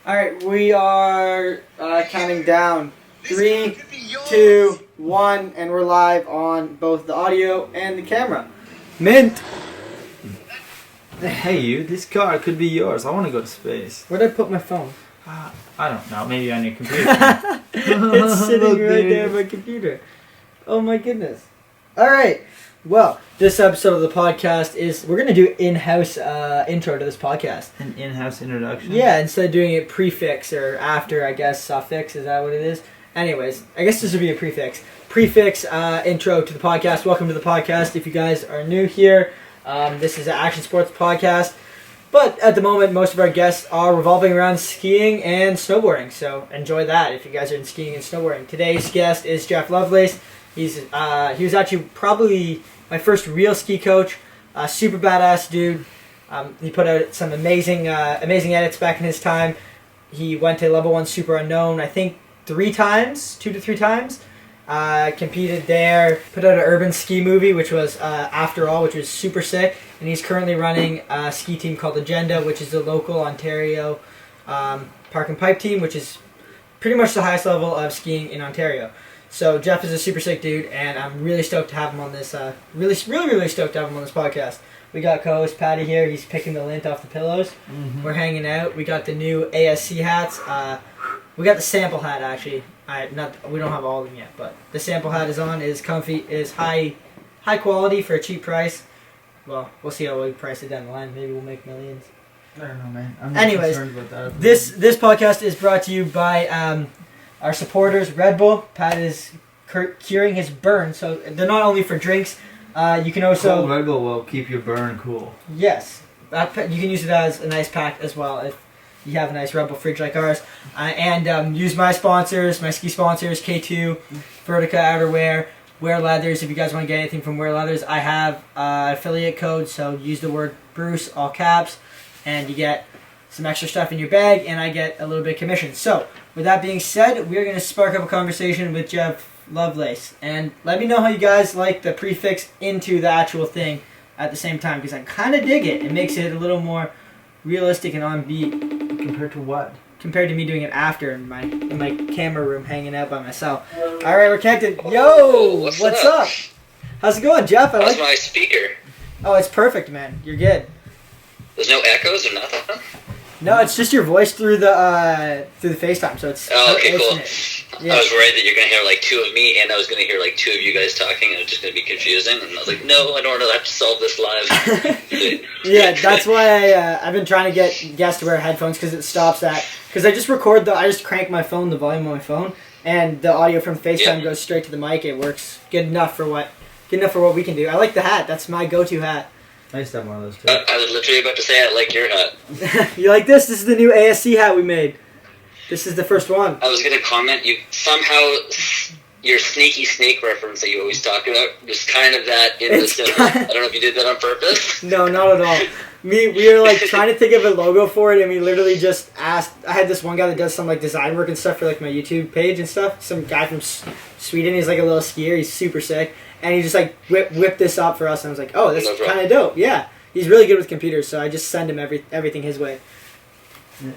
Alright, we are counting down. 3, 2, 1, and we're live on both the audio and the camera. Mint! Hey you, this car could be yours. I want to go to space. Where'd I put my phone? I don't know, maybe on your computer. It's sitting right there on my computer. Oh my goodness. Alright, well, this episode of the podcast is, we're going to do in-house intro to this podcast. An in-house introduction? Yeah, instead of doing it prefix or after, I guess, suffix, is that what it is? Anyways, I guess this would be a prefix. Prefix intro to the podcast. Welcome to the podcast. If you guys are new here, this is an action sports podcast. But at the moment, most of our guests are revolving around skiing and snowboarding. So enjoy that if you guys are in skiing and snowboarding. Today's guest is Geoff Lovelace. He was actually probably my first real ski coach. Super badass dude. He put out some amazing edits back in his time. He went to level 1 super unknown, I think 2 to 3 times. Competed there. Put out an urban ski movie, which was After All, which was super sick. And he's currently running a ski team called Agenda, which is the local Ontario park and pipe team, which is pretty much the highest level of skiing in Ontario. So Geoff is a super sick dude, and I'm really stoked to have him on this. Really stoked to have him on this podcast. We got co-host Patty here. He's picking the lint off the pillows. Mm-hmm. We're hanging out. We got the new ASC hats. We got the sample hat actually. We don't have all of them yet, but the sample hat is on. Is comfy. Is high quality for a cheap price. Well, we'll see how we price it down the line. Maybe we'll make millions. I don't know, man. I'm Anyways, concerned about that. This podcast is brought to you by our supporters, Red Bull. Pat is curing his burn, so they're not only for drinks. You can also Cold Red Bull will keep your burn cool. Yes, you can use it as an ice pack as well if you have a nice Red Bull fridge like ours. And use my sponsors, my ski sponsors, K2, Vertica Outerwear, Wear Leathers. If you guys want to get anything from Wear Leathers, I have affiliate code, so use the word Bruce, all caps, and you get some extra stuff in your bag, and I get a little bit of commission. So, with that being said, we're going to spark up a conversation with Geoff Lovelace. And let me know how you guys like the prefix into the actual thing at the same time, because I kind of dig it. It makes it a little more realistic and on beat. Compared to what? Compared to me doing it after in my camera room hanging out by myself. Alright, we're connected. Yo! What's up? How's it going, Geoff? How's my speaker? Oh, it's perfect, man. You're good. There's no echoes or nothing? No, it's just your voice through the FaceTime, so it's okay, cool. Yeah. I was worried that you're going to hear like 2 of me, and I was going to hear like 2 of you guys talking, and it's just going to be confusing, and I was like, no, I don't really have to solve this live. Yeah, that's why I've been trying to get guests to wear headphones, because it stops that. Because I just crank my phone, the volume on my phone, and the audio from FaceTime goes straight to the mic. It works good enough for what we can do. I like the hat. That's my go-to hat. I used to have one of those too. I was literally about to say I like your hat. You like this? This is the new ASC hat we made. This is the first one. I was going to comment, you somehow, your sneaky snake reference that you always talk about, was kind of that in the symbol. I don't know if you did that on purpose. No, not at all. We were like trying to think of a logo for it, and we literally just asked. I had this one guy that does some like design work and stuff for like my YouTube page and stuff. Some guy from Sweden. He's like a little skier. He's super sick, and he just like whipped this up for us. And I was like, oh, this is kind of dope. Yeah, he's really good with computers, so I just send him everything his way.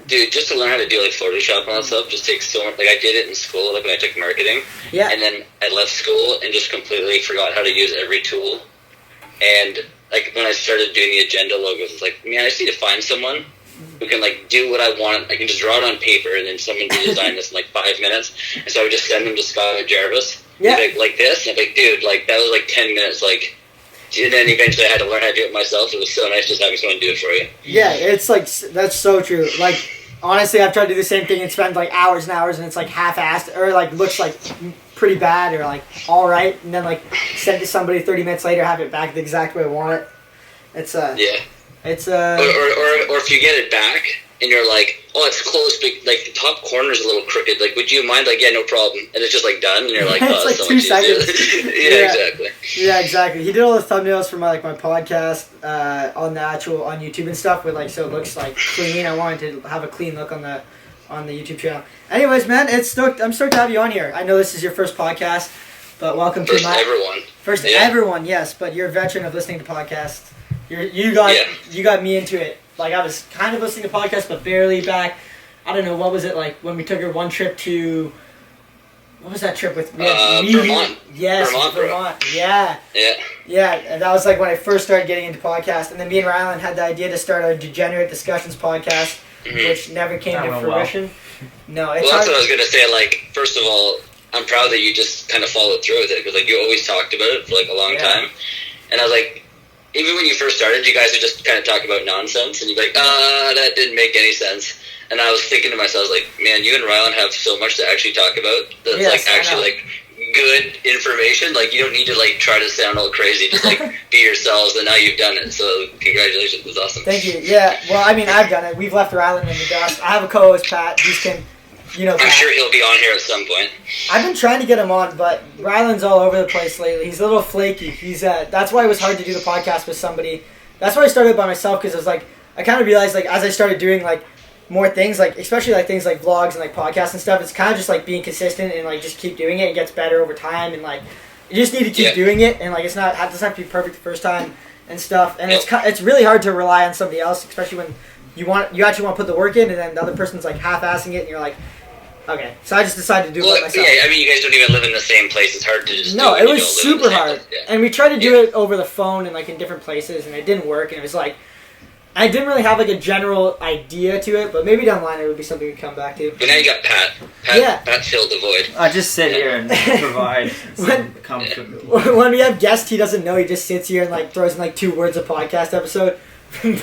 Dude, just to learn how to do like Photoshop and all that stuff just takes so much. Like I did it in school, like when I took marketing. Yeah. And then I left school and just completely forgot how to use every tool. And like when I started doing the agenda logos, it's like, man, I just need to find someone who can like do what I want. I can just draw it on paper, and then someone can design this in like 5 minutes. And so I would just send them to Scott Jarvis. Yeah. Like this, and I'd be like, dude, like that was like 10 minutes, like. And then eventually I had to learn how to do it myself. It was so nice just having someone do it for you. Yeah, it's like, that's so true. Like, honestly, I've tried to do the same thing and spend like hours and hours, and it's like half-assed, or like looks like pretty bad, or like alright, and then like send it to somebody 30 minutes later, have it back the exact way I want it. It's yeah. It's or if you get it back and you're like, oh, it's close, but like the top corner's a little crooked. Like, would you mind? Like, yeah, no problem. And it's just like done, and you're like, oh, it's like so 2 seconds. Yeah, exactly. Yeah, exactly. He did all the thumbnails for my podcast on YouTube and stuff, with like, so it looks like clean. I wanted to have a clean look on the YouTube channel. Anyways, man, I'm stoked to have you on here. I know this is your first podcast, but welcome to my first everyone. Yes, but you're a veteran of listening to podcasts. You got me into it. Like, I was kind of listening to podcasts, but barely back I don't know, what was it like when we took her one trip to, what was that trip with? Vermont. Yes, Vermont. Yeah. Yeah. Yeah, and that was like when I first started getting into podcasts. And then me and Rylan had the idea to start a Degenerate Discussions podcast, which never came to fruition. Well. No, it's well, that's what I was going to say. Like, first of all, I'm proud that you just kind of followed through with it, because like you always talked about it for like a long time. And I was like, even when you first started, you guys would just kind of talk about nonsense, and you'd be like, that didn't make any sense. And I was thinking to myself, like, man, you and Rylan have so much to actually talk about that's like actually like good information. Like, you don't need to like try to sound all crazy. Just like be yourselves, and now you've done it. So congratulations, it was awesome. Thank you. Yeah. Well, I mean, I've done it. We've left Rylan in the dust. I have a co-host, Pat. He can, Pat. I'm sure he'll be on here at some point. I've been trying to get him on, but Rylan's all over the place lately. He's a little flaky. He's that's why it was hard to do the podcast with somebody. That's why I started by myself, because it was like I kind of realized like as I started doing like more things, like especially like things like vlogs and like podcasts and stuff, it's kind of just like being consistent and like just keep doing it. It gets better over time, and like you just need to keep doing it, and like it doesn't have to be perfect the first time and stuff. And it's really hard to rely on somebody else, especially when you actually want to put the work in, and then the other person's like half-assing it, and you're like, okay. So I just decided to do it by myself. Yeah, I mean, you guys don't even live in the same place. It's hard to just No, do it was super hard. Yeah. And we tried to do it over the phone and like in different places, and it didn't work. And it was like, I didn't really have like a general idea to it, but maybe down the line it would be something we'd come back to. But now you got Pat. Pat filled the void. I just sit here and provide some comfort. When we have guests, he doesn't know. He just sits here and like throws in like 2 words a podcast episode,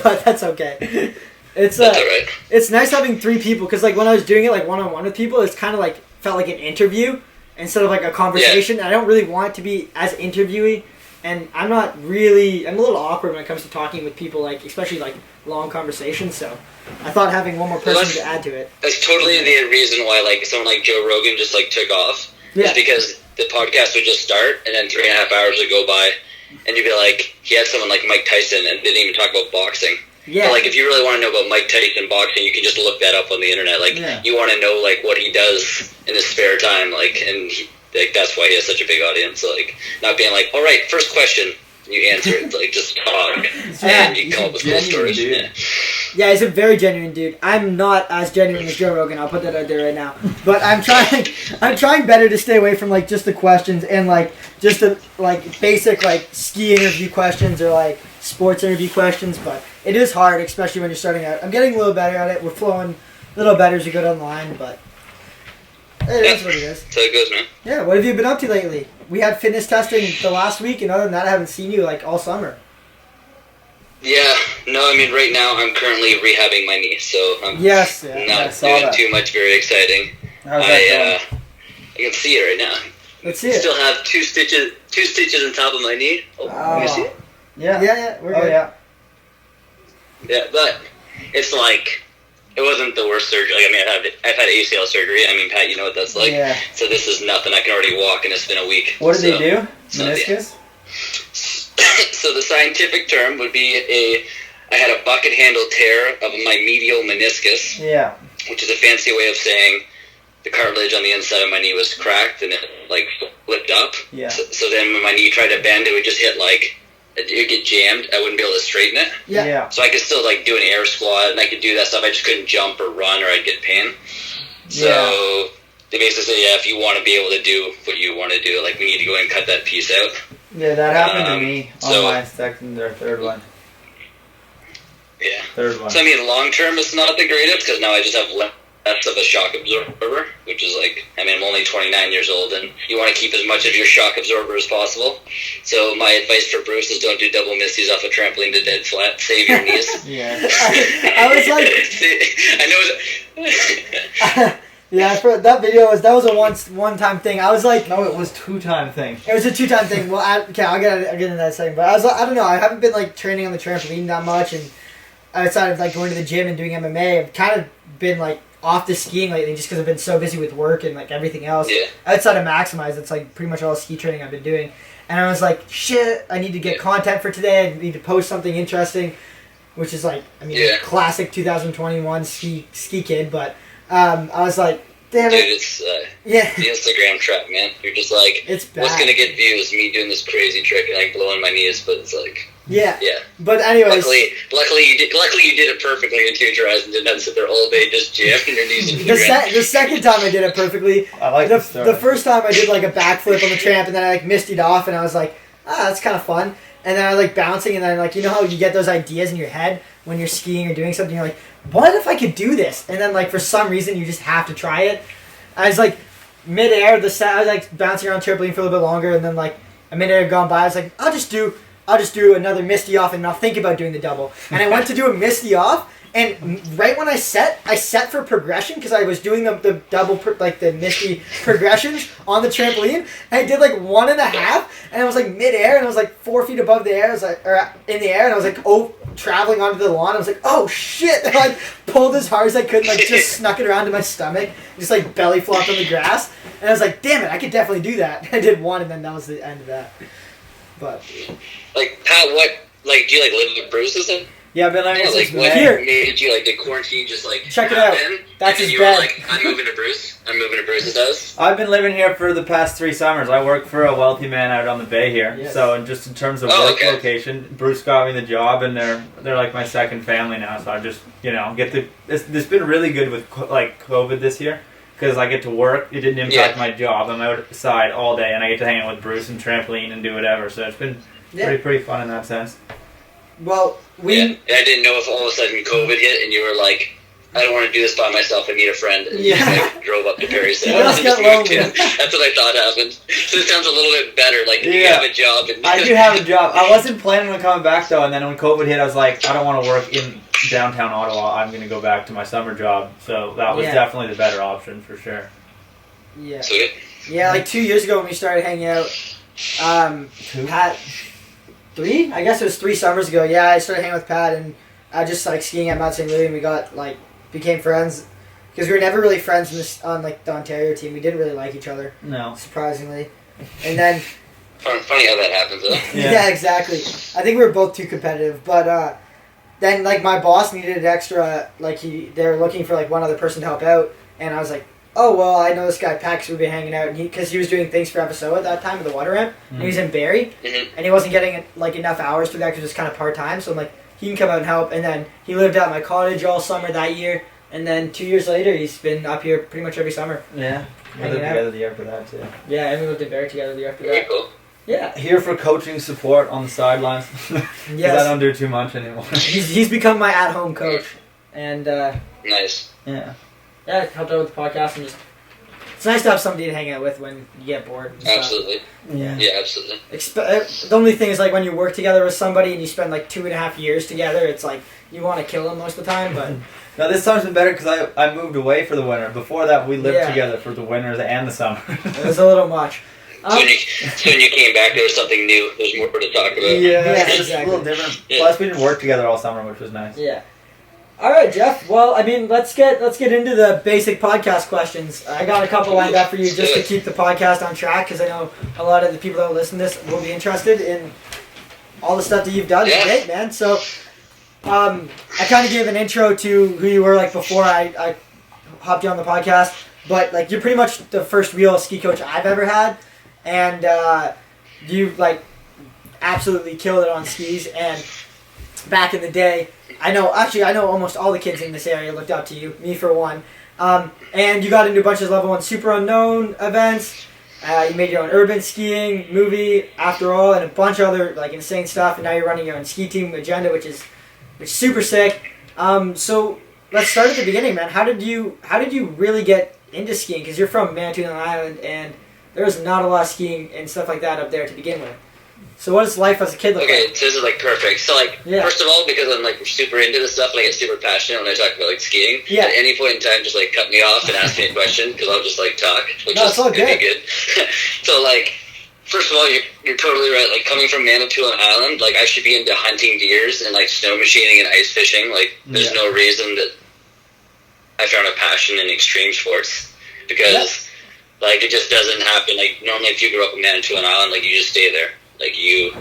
but that's okay. That's all right. It's nice having 3 people, because like when I was doing it like one-on-one with people, it's kind of like felt like an interview instead of like a conversation. I don't really want it to be as interviewey. And I'm a little awkward when it comes to talking with people, like especially like long conversations. So I thought having one more person to add to it. That's totally the reason why like someone like Joe Rogan just like took off. Yeah. Is because the podcast would just start, and then 3.5 hours would go by, and you'd be like, he had someone like Mike Tyson and didn't even talk about boxing. Yeah. But like, if you really want to know about Mike Tyson boxing, you can just look that up on the internet. Like, you want to know like what he does in his spare time, like, and like that's why he has such a big audience. Like, not being like, all right, first question, you answer it. Like, just talk, and you come up with cool stories. Yeah, he's a very genuine dude. I'm not as genuine as Joe Rogan. I'll put that out there right now. But I'm trying better to stay away from like just the questions and like just the like basic like ski interview questions or like sports interview questions. But it is hard, especially when you're starting out. I'm getting a little better at it. We're flowing a little better as we go down the line, but that's what it is. That's how it goes, man. Yeah, what have you been up to lately? We had fitness testing the last week, and other than that, I haven't seen you like all summer. Yeah, no, I mean, right now I'm currently rehabbing my knee, so I'm not doing too much very exciting. I can see it right now. Let's see it. Still have two stitches on top of my knee. Oh, you see it? Yeah. We're good. Yeah, but it's like, it wasn't the worst surgery. Like, I mean, I've had ACL surgery. I mean, Pat, you know what that's like. Yeah. So this is nothing. I can already walk, and it's been a week. What did they do? Meniscus? So the scientific term would be I had a bucket handle tear of my medial meniscus. Yeah. Which is a fancy way of saying the cartilage on the inside of my knee was cracked and it like flipped up. Yeah. So then when my knee tried to bend, it would just hit like, it would get jammed. I wouldn't be able to straighten it. Yeah. So I could still like do an air squat and I could do that stuff. I just couldn't jump or run or I'd get pain. So they basically said, if you want to be able to do what you want to do, like we need to go and cut that piece out. Yeah, that happened to me on my second or third one. Yeah. Third one. So I mean, long term, it's not the greatest because now I just have less of a shock absorber, which is like, I mean, I'm only 29 years old, and you want to keep as much of your shock absorber as possible. So my advice for Bruce is don't do double missies off a trampoline to dead flat. Save your knees. Yeah. I was like, I know. Yeah, that video was a one-time thing. I was like, no, it was 2-time thing. It was a 2-time thing. Well, I'll get into that in a second. But I was like, I don't know. I haven't been like training on the trampoline that much, and outside of like going to the gym and doing MMA, I've kind of been like off the skiing lately just because I've been so busy with work and like everything else. Yeah. Outside of Maximize, it's like pretty much all ski training I've been doing. And I was like, shit, I need to get content for today. I need to post something interesting, which is like, I mean, classic 2021 ski kid, but. I was like, damn it. Dude, it's the Instagram trap, man. You're just like, what's going to get views? Me doing this crazy trick and like blowing my knees, but it's like... Yeah. Yeah. But anyways. Luckily you did it perfectly into your eyes and didn't have to sit there all day just jamming your knees into the ground. The second time I did it perfectly. I like the first time I did like a backflip on the tramp and then I like missed it off and I was like, that's kind of fun. And then I was like bouncing and then like, you know how you get those ideas in your head when you're skiing or doing something, you're like, what if I could do this? And then like for some reason you just have to try it. I was like mid-air, I was like bouncing around trampoline for a little bit longer and then like a minute had gone by, I was like, I'll just do another misty off and I'll think about doing the double. And I went to do a misty off, and right when I set for progression because I was doing the double, like the misty progressions on the trampoline, and I did like 1.5, and I was like mid-air, and I was like 4 feet above the air, I was like, or in the air, and I was like, traveling onto the lawn, I was like, oh shit, and I like pulled as hard as I could, and like just snuck it around to my stomach, just like belly flopped on the grass, and I was like, damn it, I could definitely do that. I did one, and then that was the end of that. But like, Pat, do you like live with bruises then? Yeah, I've been living like what here. Made you like the quarantine just like check it out? That's his bed. Like, I'm moving to Bruce's house. I've been living here for the past 3 summers. I work for a wealthy man out on the bay here. Yes. So just in terms of work location, Bruce got me the job, and they're like my second family now. So I just it's been really good with like COVID this year. Because I get to work, it didn't impact my job. I'm outside all day, and I get to hang out with Bruce and trampoline and do whatever. So it's been pretty fun in that sense. Well, I didn't know if all of a sudden COVID hit and you were like, I don't want to do this by myself. I need a friend. And you like, drove up to Perry's house and just moved in. That's what I thought happened. So it sounds a little bit better. Like you have a job. I do have a job. I wasn't planning on coming back though, and then when COVID hit, I was like, I don't want to work in downtown Ottawa. I'm going to go back to my summer job. So that was definitely the better option for sure. Yeah. Sweet. Yeah, like 2 years ago when we started hanging out, Pat, 3? I guess it was 3 summers ago. Yeah, I started hanging with Pat and I just like skiing at Mount St. Louis, and we got like became friends because we were never really friends on like the Ontario team. We didn't really like each other. No. Surprisingly. And then funny how that happens though. Yeah, exactly. I think we were both too competitive, but then like my boss needed an extra, like they were looking for like one other person to help out, and I was like, oh well, I know this guy Pat, because we've been hanging out, and because he was doing things for episode at that time with the water ramp, and he was in Barrie, and he wasn't getting like enough hours for that because it was kind of part time. So I'm like, he can come out and help, and then he lived at my cottage all summer that year, and then 2 years later he's been up here pretty much every summer. Yeah, we lived together the year after that too. Yeah, and we lived in Barrie together the year after Very that. cool. Yeah. Here for coaching support on the sidelines. Yes. I don't do too much anymore. He's become my at-home coach, and nice. Yeah, helped out with the podcast, and just it's nice to have somebody to hang out with when you get bored. And absolutely. Stuff. Yeah, absolutely. The only thing is like when you work together with somebody and you spend like 2.5 years together, it's like you want to kill them most of the time, but. Now this time's been better because I moved away for the winter. Before that, we lived together for the winters and the summer. It was a little much. So when you came back, there was something new. There's more to talk about. Yeah, exactly. A little different. Yeah. Plus, we didn't work together all summer, which was nice. Yeah. All right, Geoff. Well, I mean, let's get into the basic podcast questions. I got a couple lined up for you just to keep the podcast on track, because I know a lot of the people that will listen to this will be interested in all the stuff that you've done. Yeah. Great, man. So, I kind of gave an intro to who you were like before I hopped you on the podcast, but like you're pretty much the first real ski coach I've ever had. And you like absolutely killed it on skis. And back in the day, I know almost all the kids in this area looked up to you, me for one. And you got into a bunch of level 1 super unknown events. You made your own urban skiing movie, After All, and a bunch of other like insane stuff. And now you're running your own ski team agenda, which is super sick. So let's start at the beginning, man. How did you really get into skiing? Because you're from Manitoulin Island, and there's not a lot of skiing and stuff like that up there to begin with. So what is life as a kid look like? Okay, so this is like perfect. So like, first of all, because I'm like super into this stuff and I get super passionate when I talk about like skiing, at any point in time just like cut me off and ask me a question, because I'll just like talk, which is going to be good. So like, first of all, you're totally right. Like coming from Manitoulin Island, like I should be into hunting deers and like snow machining and ice fishing. Like there's no reason that I found a passion in extreme sports, because like it just doesn't happen. Like normally if you grow up in Manitoulin Island, like you just stay there. Like you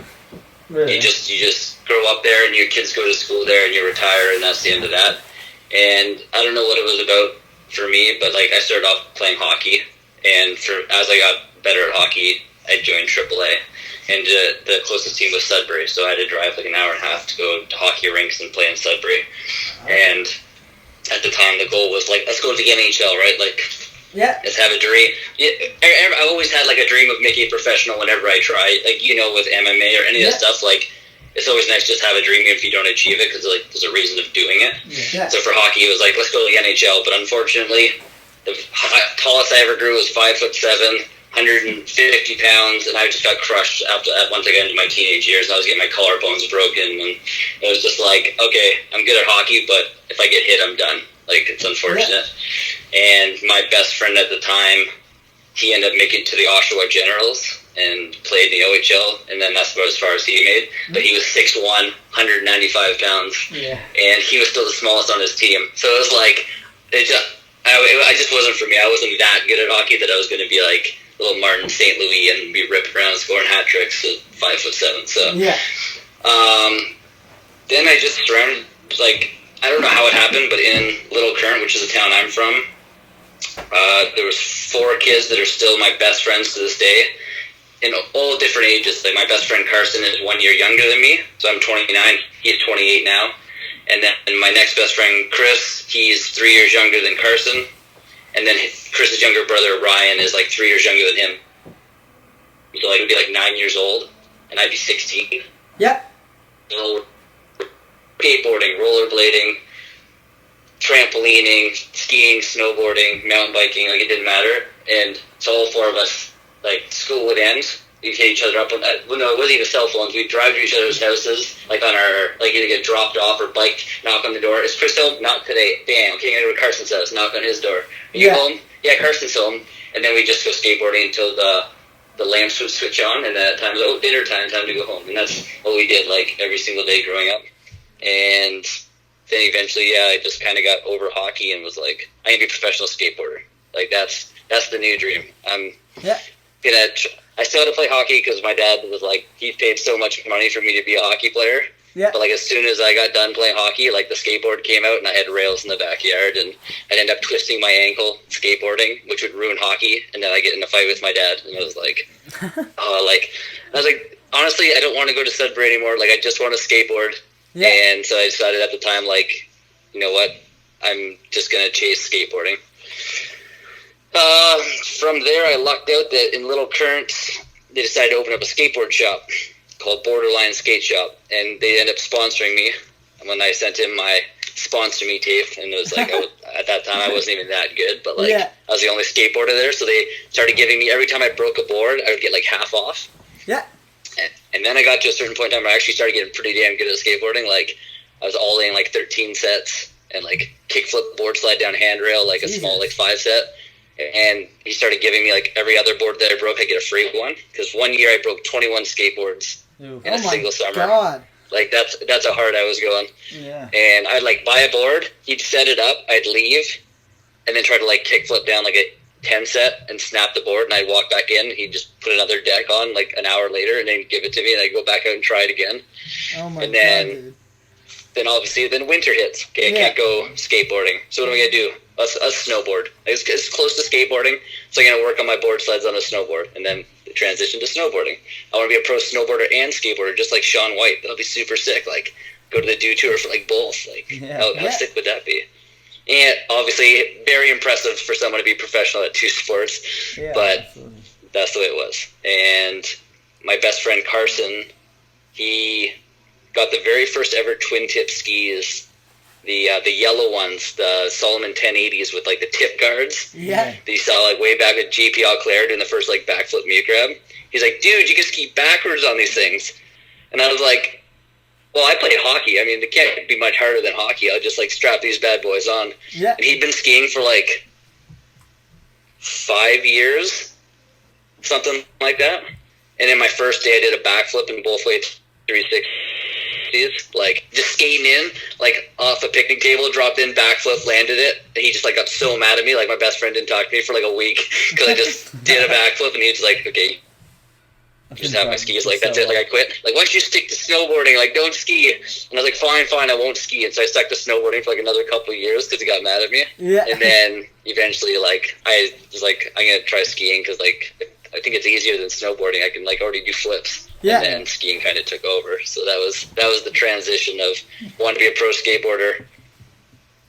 just grow up there and your kids go to school there and you retire, and that's the end of that. And I don't know what it was about for me, but like I started off playing hockey, and as I got better at hockey, I joined AAA. and the closest team was Sudbury, so I had to drive like an hour and a half to go to hockey rinks and play in Sudbury. And at the time, the goal was like, let's go to the NHL, right? Like, let's have a dream. I always had like a dream of making it professional whenever I try, like, you know, with MMA or any of that stuff. Like, it's always nice just to have a dream if you don't achieve it, because like there's a reason of doing it. So for hockey, it was like, let's go to the NHL. But unfortunately, the tallest I ever grew was 5'7", 150 pounds, and I just got crushed once I got into my teenage years. I was getting my collarbones broken, and it was just like, okay, I'm good at hockey, but if I get hit, I'm done. Like, it's unfortunate. And my best friend at the time, he ended up making it to the Oshawa Generals and played in the OHL, and then that's about as far as he made. But he was 6'1", 195 pounds, and he was still the smallest on his team. So it was like, I just wasn't for me. I wasn't that good at hockey that I was going to be like little Martin St. Louis and be ripping around scoring hat tricks at 5'7". So then I just surrounded, like, I don't know how it happened, but in Little Current, which is the town I'm from, there was 4 kids that are still my best friends to this day, in all different ages. Like, my best friend Carson is 1 year younger than me, so I'm 29. He's 28 now. And then my next best friend Chris, he's 3 years younger than Carson. And then Chris's younger brother Ryan is like 3 years younger than him. So like, he'd be like 9 years old, and I'd be 16. So, skateboarding, rollerblading, trampolining, skiing, snowboarding, mountain biking, like, it didn't matter. And so all 4 of us, like, school would end, we'd hit each other up on that. Well, no, it wasn't even cell phones. We'd drive to each other's houses, like on our, like, either get dropped off or bike, knock on the door. Is Chris home? Not today. Damn, can't get into Carson's house, knock on his door. Are you home? Yeah, Carson's home. And then we just go skateboarding until the lamps would switch on, and at times, dinner time to go home. And that's what we did, like, every single day growing up. And then eventually, I just kind of got over hockey and was like, I can be a professional skateboarder. Like, that's the new dream. I still had to play hockey because my dad was like, he paid so much money for me to be a hockey player. But like, as soon as I got done playing hockey, like, the skateboard came out and I had rails in the backyard, and I'd end up twisting my ankle skateboarding, which would ruin hockey. And then I get in a fight with my dad, and I was like, honestly, I don't want to go to Sudbury anymore. Like, I just want to skateboard. And so I decided at the time, like, you know what, I'm just going to chase skateboarding. From there, I lucked out that in Little Current, they decided to open up a skateboard shop called Borderline Skate Shop, and they ended up sponsoring me. And when I sent him my sponsor me tape, and it was like, at that time I wasn't even that good, but like, I was the only skateboarder there, so they started giving me, every time I broke a board, I would get like half off. And then I got to a certain point in time where I actually started getting pretty damn good at skateboarding. Like, I was all in like 13 sets, and like kickflip, board slide down handrail, like a small like 5 set. And he started giving me, like, every other board that I broke, I get a free one. Because 1 year I broke 21 skateboards in a single summer. God. Like, that's how hard I was going. And I'd, like, buy a board, he'd set it up, I'd leave, and then try to, like, kickflip down, like, a 10 set and snap the board, and I'd walk back in, and he'd just put another deck on, like, an hour later, and then he'd give it to me, and I'd go back out and try it again. God, dude. Then obviously, winter hits. Okay, I can't go skateboarding. So what am I going to do? A snowboard. It's close to skateboarding, so I'm going to work on my board sleds on a snowboard, and then transition to snowboarding. I want to be a pro snowboarder and skateboarder, just like Shaun White. That'll be super sick. Like, go to the Dew Tour for, like, both. Like, how sick would that be? And obviously, very impressive for someone to be professional at 2 sports, but that's the way it was. And my best friend Carson, he got the very first ever twin tip skis, the yellow ones, the Solomon 1080s with like the tip guards. That you saw like way back at JP Auclair doing the first like backflip mute grab. He's like, dude, you can ski backwards on these things. And I was like, well, I played hockey. I mean, it can't be much harder than hockey. I'll just like strap these bad boys on. And he'd been skiing for like 5 years, something like that. And then my first day I did a backflip in both ways 360s, like just skating in, like off a picnic table, dropped in, backflip, landed it, and he just like got so mad at me, like my best friend didn't talk to me for like a week because I just did a backflip, and he was like, okay, just have my skis, like that's it, like I quit, like why don't you stick to snowboarding, like don't ski. And I was like, fine, I won't ski. And so I stuck to snowboarding for like another couple of years because he got mad at me. And then eventually, like I was like, I'm gonna try skiing because like I think it's easier than snowboarding. I can like already do flips. Yeah. And then skiing kind of took over. So that was the transition of wanting to be a pro skateboarder.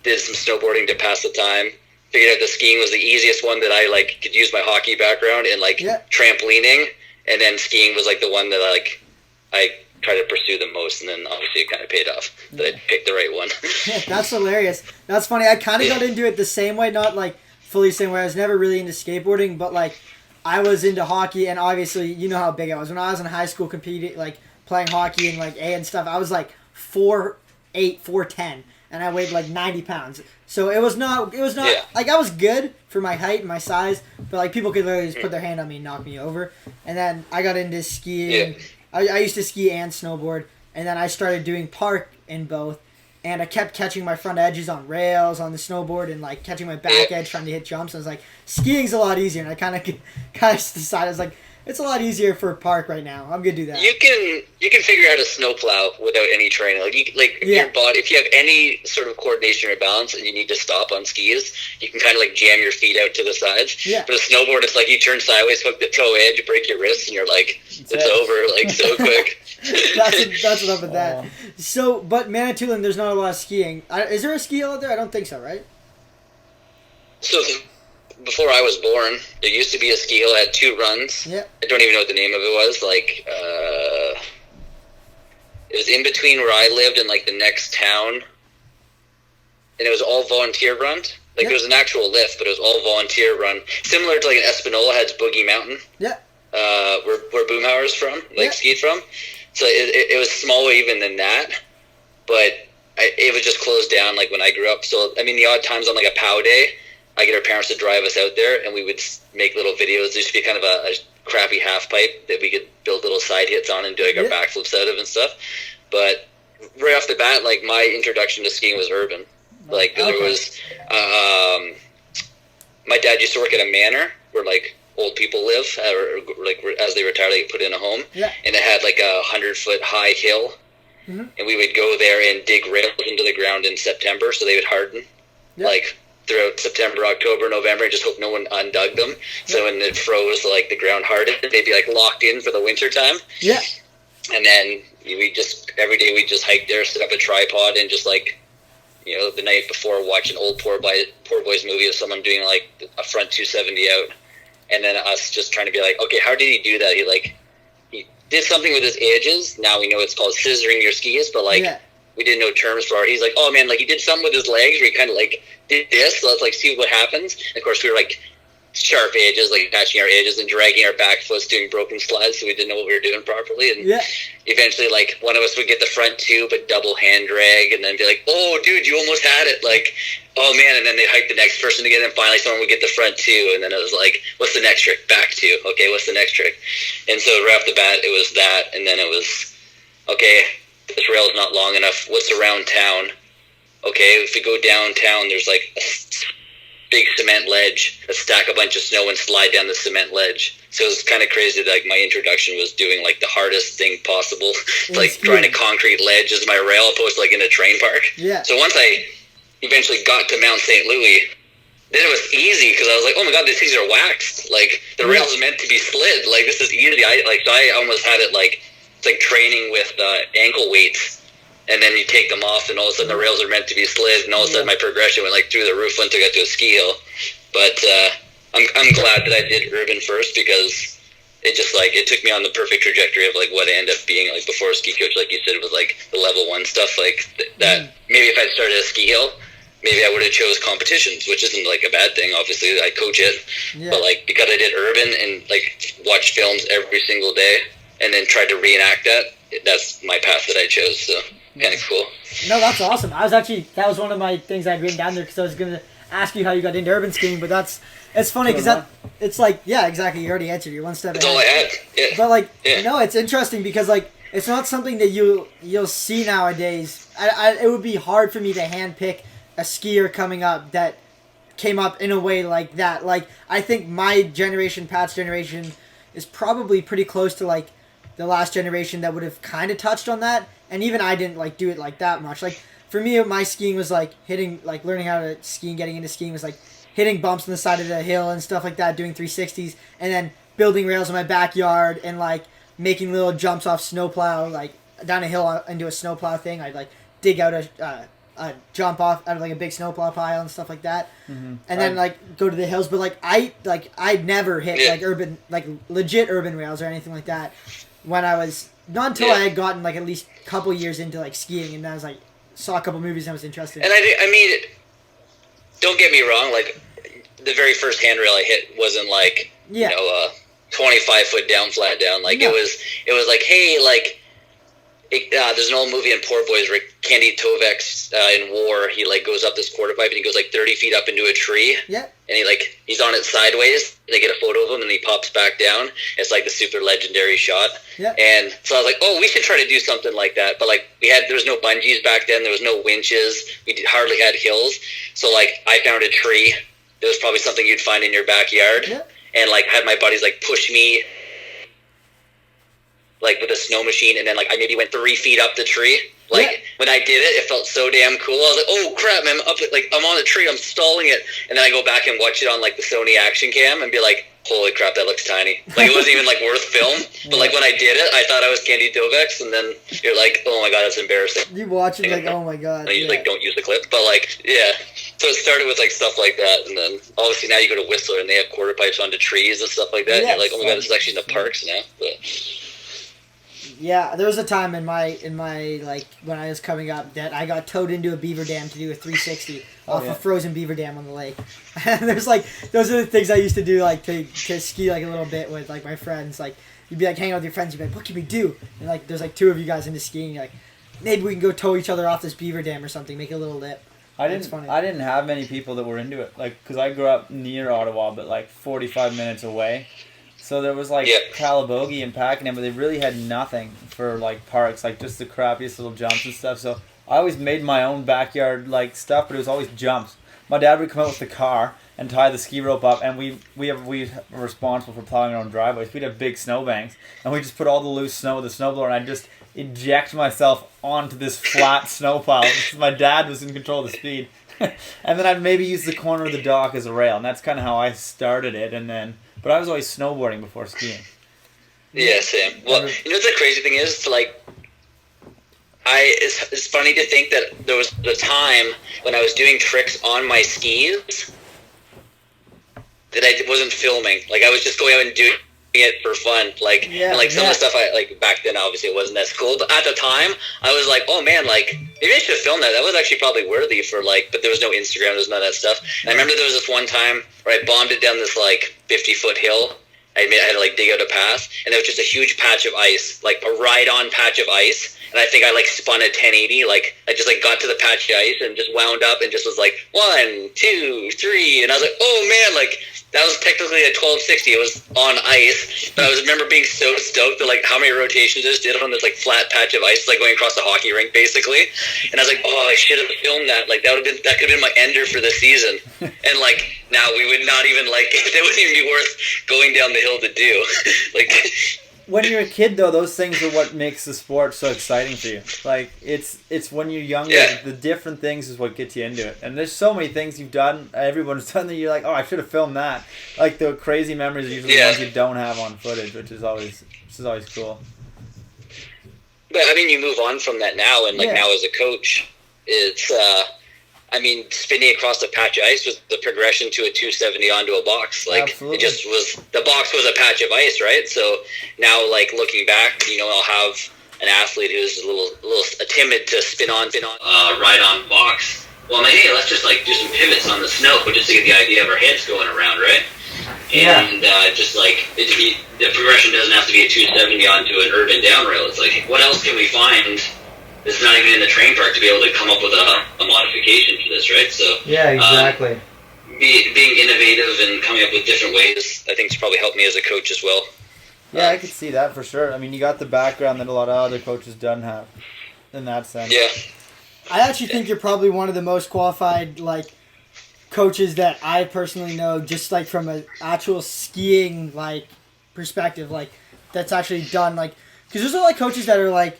Did some snowboarding to pass the time. Figured out the skiing was the easiest one that I like could use my hockey background and like trampolining, and then skiing was like the one that I tried to pursue the most, and then obviously it kind of paid off that I picked the right one. That's hilarious. That's funny. I kind of got into it the same way, not like fully the same way. I was never really into skateboarding, but like I was into hockey, and obviously you know how big I was when I was in high school competing, like playing hockey and like A and stuff. I was like 4'8", 4'10", and I weighed like 90 pounds. So it was not like I was good for my height and my size, but like people could literally just put their hand on me and knock me over. And then I got into skiing. Yeah. I used to ski and snowboard, and then I started doing park in both. And I kept catching my front edges on rails on the snowboard and like catching my back edge trying to hit jumps. I was like, skiing's a lot easier, and I kind of decided I was like, it's a lot easier for park right now. I'm gonna do that. You can figure out a snowplow without any training. Your body, if you have any sort of coordination or balance, and you need to stop on skis, you can kind of like jam your feet out to the sides. Yeah. But a snowboard, it's like you turn sideways, hook the toe edge, you break your wrist, and you're like, it's over, like so quick. That's enough of that. So, but Manitoulin, there's not a lot of skiing. Is there a ski hill out there? I don't think so, right? So before I was born, there used to be a ski hill that had 2 runs. Yeah. I don't even know what the name of it was. Like, it was in between where I lived and like the next town, and it was all volunteer run. Like there was an actual lift, but it was all volunteer run, similar to like an Espanola has Boogie Mountain. Yeah. Where Boomhauer's from, skied from. So it was smaller even than that, but it was just closed down like when I grew up. So I mean, the odd times on like a POW day, I get our parents to drive us out there, and we would make little videos. There used to be kind of a crappy half pipe that we could build little side hits on and do like our backflips out of and stuff. But right off the bat, like my introduction to skiing was urban. Like there was, my dad used to work at a manor where like old people live, or like as they retire, they get put in a home, and it had like a 100-foot high hill, and we would go there and dig rails into the ground in September so they would harden, like throughout September, October, November, and just hope no one undug them. So when it froze, like the ground hardened, they'd be like locked in for the winter time. Yeah. And then every day we just hike there, set up a tripod, and just like, you know, the night before watch an old Poor Boys movie of someone doing like a front 270 out. And then us just trying to be like, okay, how did he do that? He did something with his edges. Now we know it's called scissoring your skis, but like we didn't know terms for it. He's like, oh man, like he did something with his legs where he kind of like did this. So let's like see what happens. And of course we were like sharp edges, like attaching our edges and dragging our back foots, doing broken slides, so we didn't know what we were doing properly. And eventually, like one of us would get the front 2, but double hand drag, and then be like, oh dude, you almost had it. Like, oh man, and then they'd hike the next person to get it, and finally someone would get the front 2, and then it was like, what's the next trick? Back 2. Okay, what's the next trick? And so right off the bat, it was that, and then it was, okay, this rail's not long enough. What's around town? Okay, if we go downtown, there's like a big cement ledge. Let's stack a bunch of snow and slide down the cement ledge. So it was kind of crazy that like my introduction was doing like the hardest thing possible, like trying to concrete ledge as my rail, opposed to like in a train park. Yeah. So once I eventually got to Mount St. Louis, then it was easy because I was like, oh my god, these things are waxed. Like the rails are meant to be slid. Like this is easy. So I almost had it like it's like training with ankle weights. And then you take them off, and all of a sudden the rails are meant to be slid, and all of a sudden my progression went like through the roof once I got to a ski hill. But I'm glad that I did urban first, because it just like it took me on the perfect trajectory of like what I ended up being like before a ski coach, like you said, was like the level 1 stuff, like that. Maybe if I started a ski hill, maybe I would have chose competitions, which isn't like a bad thing. Obviously, I coach it, but like because I did urban and like watched films every single day, and then tried to reenact that. That's my path that I chose. So. Kind of cool. No, that's awesome. That was one of my things I'd written down there, because I was going to ask you how you got into urban skiing, but it's funny because it's like, yeah, exactly. You already answered. You're one step ahead. That's all I had. Yeah. But like, no, it's interesting because like, it's not something that you'll see nowadays. It would be hard for me to handpick a skier coming up that came up in a way like that. Like, I think my generation, Pat's generation, is probably pretty close to like the last generation that would have kind of touched on that. And even I didn't like do it like that much. Like for me, my skiing was like learning how to ski and getting into skiing was like hitting bumps on the side of the hill and stuff like that, doing 360s, and then building rails in my backyard and like making little jumps off snowplow, like down a hill into a snowplow thing. I'd like dig out a jump off out of like a big snowplow pile and stuff like that, and then like go to the hills. But like I'd never hit like urban, like legit urban rails or anything like that when I was not until I had gotten like at least a couple years into like skiing, and I was like saw a couple movies and I was interested. And I mean, don't get me wrong, like the very first handrail I hit wasn't like 25-foot down, flat down. Like it was like, hey, like. There's an old movie in Poor Boys where Candy Tovek's in war. He like goes up this quarter pipe and he goes like 30 feet up into a tree. Yeah. And he's on it sideways. They get a photo of him and he pops back down. It's like the super legendary shot. Yeah. And so I was like, oh, we should try to do something like that. But like there was no bungees back then. There was no winches. Hardly had hills. So like I found a tree. It was probably something you'd find in your backyard. Yeah. And like had my buddies like push me. Like with a snow machine, and then like I maybe went 3 feet up the tree. Like when I did it felt so damn cool. I was like, oh crap, man, I'm on the tree, I'm stalling it, and then I go back and watch it on like the Sony action cam and be like, holy crap, that looks tiny. Like it wasn't even like worth film. But like when I did it, I thought I was Candy Dovex, and then you're like, oh my god, that's embarrassing. You watch it like, oh my god. And you like don't use the clip, but like So it started with like stuff like that, and then obviously now you go to Whistler and they have quarter pipes onto trees and stuff like that. And you're like, oh my god, this is actually in the parks now. But yeah, there was a time in my like when I was coming up that I got towed into a beaver dam to do a 360 off a frozen beaver dam on the lake. And there's like those are the things I used to do like to ski like a little bit with like my friends. Like you'd be like hanging out with your friends, you'd be like, what can we do? And like there's like two of you guys into skiing. You're like maybe we can go tow each other off this beaver dam or something, make a little lip. I didn't have many people that were into it, like because I grew up near Ottawa, but like 45 minutes away. So there was like Calabogie and Pakenham, but they really had nothing for like parks, like just the crappiest little jumps and stuff. So I always made my own backyard like stuff, but it was always jumps. My dad would come out with the car and tie the ski rope up, and we were responsible for plowing our own driveways. We'd have big snowbanks, and we just put all the loose snow with the snowblower, and I'd just eject myself onto this flat snowplow. My dad was in control of the speed. And then I'd maybe use the corner of the dock as a rail, and that's kind of how I started it. And then, but I was always snowboarding before skiing. Yeah, same. Well, you know what the crazy thing is? Like, it's funny to think that there was the time when I was doing tricks on my skis that I wasn't filming. Like, I was just going out and doing it for fun. Like, and like some of the stuff I like back then, obviously it wasn't as cool. But at the time, I was like, oh man, like maybe I should have filmed that. That was actually probably worthy for like. But there was no Instagram, there was none of that stuff. And I remember there was this one time where I bombed it down this like 50-foot hill. I had to like dig out a path, and there was just a huge patch of ice, like a ride-on patch of ice. And I think I like spun a 1080, like I just like got to the patch of ice and just wound up and just was like 1, 2, 3, and I was like, oh man, like that was technically a 1260. It was on ice, but I remember being so stoked at like how many rotations I just did on this like flat patch of ice, like going across the hockey rink basically. And I was like, oh, I should have filmed that. Like that could have been my ender for the season. And like now we would not even like it wouldn't even be worth going down the hill to do. Like. When you're a kid, though, those things are what makes the sport so exciting for you. Like, it's when you're younger, the different things is what gets you into it. And there's so many things you've done, everyone's done that you're like, oh, I should have filmed that. Like, the crazy memories are usually the ones you don't have on footage, which is always cool. But, I mean, you move on from that now, and, like, now as a coach, it's, I mean, spinning across the patch of ice was the progression to a 270 onto a box. Like, Absolutely. It just was, the box was a patch of ice, right? So now, like, looking back, you know, I'll have an athlete who's a little timid to spin on, ride on box. Well, I'm like, hey, let's just, like, do some pivots on the snow, just to get the idea of our heads going around, right? And just, like, the progression doesn't have to be a 270 onto an urban down rail. It's like, what else can we find? It's not even in the train park to be able to come up with a modification for this, right? So exactly. Being innovative and coming up with different ways, I think, has probably helped me as a coach as well. Yeah, I could see that for sure. I mean, you got the background that a lot of other coaches don't have in that sense. Yeah. I actually think you're probably one of the most qualified, like, coaches that I personally know, just, like, from an actual skiing, like, perspective, like, that's actually done, like, because there's a lot of coaches that are, like,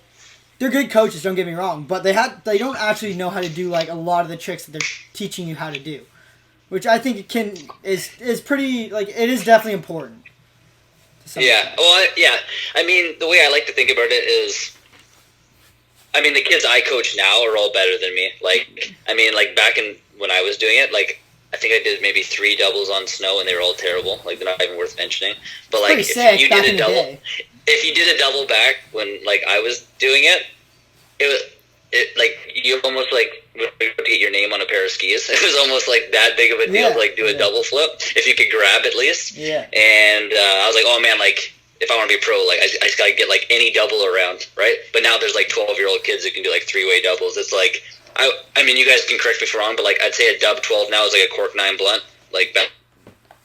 they're good coaches, don't get me wrong, but they don't actually know how to do like a lot of the tricks that they're teaching you how to do, which I think is pretty, like, it is definitely important. Yeah. Well, I mean, the way I like to think about it is, I mean, the kids I coach now are all better than me. Like, I mean, like back when I was doing it, like I think I did maybe 3 doubles on snow, and they were all terrible. Like, they're not even worth mentioning. But like, if you did a double back when like I was doing it, it like you almost like would get your name on a pair of skis. It was almost like that big of a deal to like do a double flip if you could grab at least. Yeah. And I was like, oh man, like if I want to be pro, like I just gotta get like any double around, right? But now there's like 12-year-old kids who can do like 3-way doubles. It's like I mean, you guys can correct me if I'm wrong, but like I'd say a dub 12 now is like a cork 9 blunt. Like back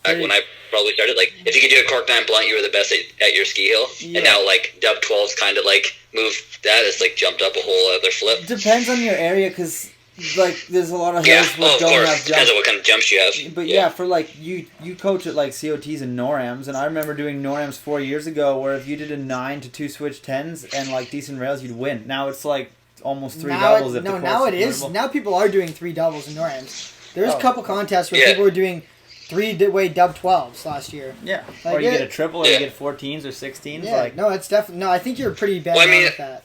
when I probably started, like if you could do a cork 9 blunt, you were the best at your ski hill. Yeah. And now like dub 12's kind of like moved that. It's like jumped up a whole other flip. Depends on your area, because like there's a lot of hills which don't have jumps. Depends on what kind of jumps you have. But yeah, for like you coach at like COTs and NORAMs, and I remember doing NORAMs 4 years ago where if you did a 9 to 2 switch 10s and like decent rails, you'd win. Now it's like almost 3 doubles. Now it is. Now people are doing 3 doubles in NORAMs. There's a couple contests where people were doing 3-way dub 12s last year. Yeah. Like, or you get a triple, or you get 14s or 16s. Yeah. Like, no, it's definitely I think you're pretty bad with that.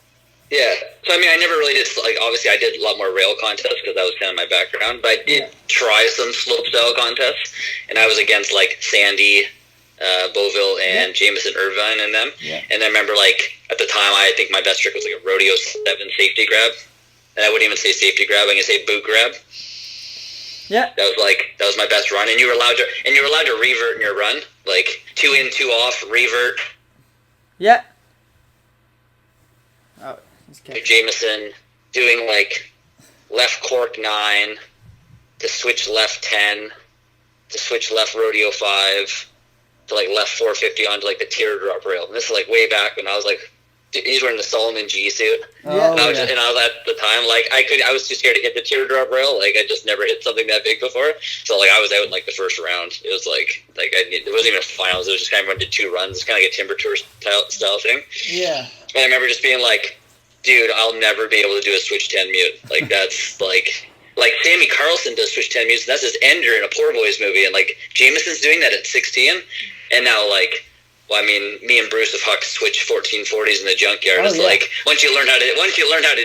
Yeah, so I mean, I never really did, like, obviously I did a lot more rail contests because that was kind of my background, but I did try some slope-style contests, and I was against, like, Sandy, Beauville, and Jameson Irvine and them, and I remember, like, at the time, I think my best trick was, like, a Rodeo 7 safety grab, and I wouldn't even say safety grab, I'm going to say boot grab. Yeah. That was my best run, and you were allowed to revert in your run, like, 2 in, 2 off, revert. Yeah. Jameson doing like left cork 9 to switch left 10 to switch left rodeo 5 to like left 450 onto like the teardrop rail. And this is like way back when I was like, he's wearing the Solomon G suit. Yeah. And I was at the time like I was too scared to hit the teardrop rail. Like I just never hit something that big before. So like I was out in like the first round. It was like it wasn't even a finals. It was just kind of did 2 runs. It's kind of like a timber tour style thing. Yeah. And I remember just being like, dude, I'll never be able to do a switch 10 mute. Like, that's, like Sammy Carlson does switch 10 mutes, and that's his Ender in a Poor Boys movie, and, like, Jameson's doing that at 16, and now, like, well, I mean, me and Bruce have hucked switch 1440s in the junkyard. It's like, once you learn how to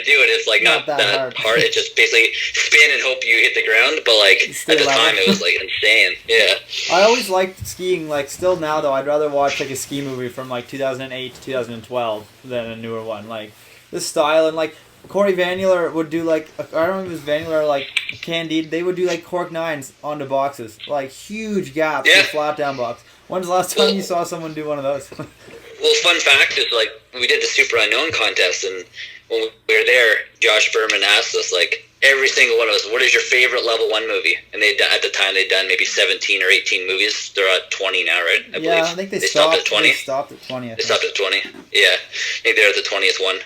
do it, it's, like, not that hard. It's just basically spin and hope you hit the ground, but, like, at the time, it was, like, insane. Yeah. I always liked skiing, like, still now, though, I'd rather watch, like, a ski movie from, like, 2008 to 2012 than a newer one. Like, the style, and like Corey Vanuler would do like, I don't know if it was Vanuler or like Candide, they would do like cork 9s onto boxes, like huge gaps in flat down box. When's the last time you saw someone do one of those? Well, fun fact is like we did the Super Unknown contest, and when we were there, Josh Berman asked us like every single one of us, what is your favorite level 1 movie? And at the time they'd done maybe 17 or 18 movies. They're at 20 now, right? I believe. I think they stopped at 20. They stopped at 20. They stopped at 20. Yeah, I think they're at the 20th one.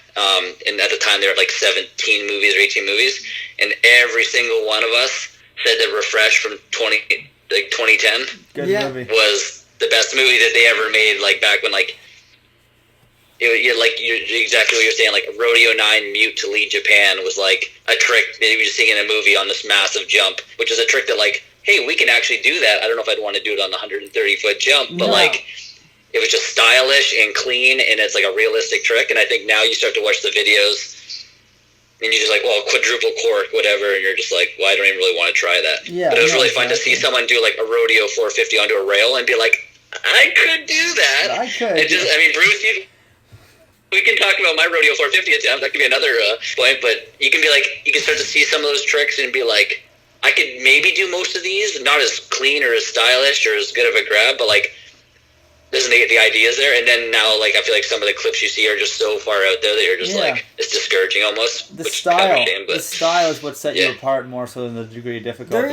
And at the time they were at like 17 movies or 18 movies, and every single one of us said that Refresh from 2010 movie was the best movie that they ever made. Like back when like. You're exactly what you're saying. Like Rodeo 9 mute to lead Japan was like a trick that he was just seeing in a movie on this massive jump, which is a trick that like, hey, we can actually do that. I don't know if I'd want to do it on the 130-foot jump, but like it was just stylish and clean, and it's like a realistic trick. And I think now you start to watch the videos, and you're just like, well, quadruple cork, whatever, and you're just like, well, I don't even really want to try that. Yeah, but it was really fun to see someone do like a Rodeo 450 onto a rail and be like, I could do that. I could. I mean, Bruce, we can talk about my Rodeo 450 attempt. That could be another point, but you can be like, you can start to see some of those tricks and be like, I could maybe do most of these, not as clean or as stylish or as good of a grab, but like, there's the ideas there. And then now, like, I feel like some of the clips you see are just so far out there that you're just like, it's discouraging almost. The style is what set you apart more so than the degree of difficulty.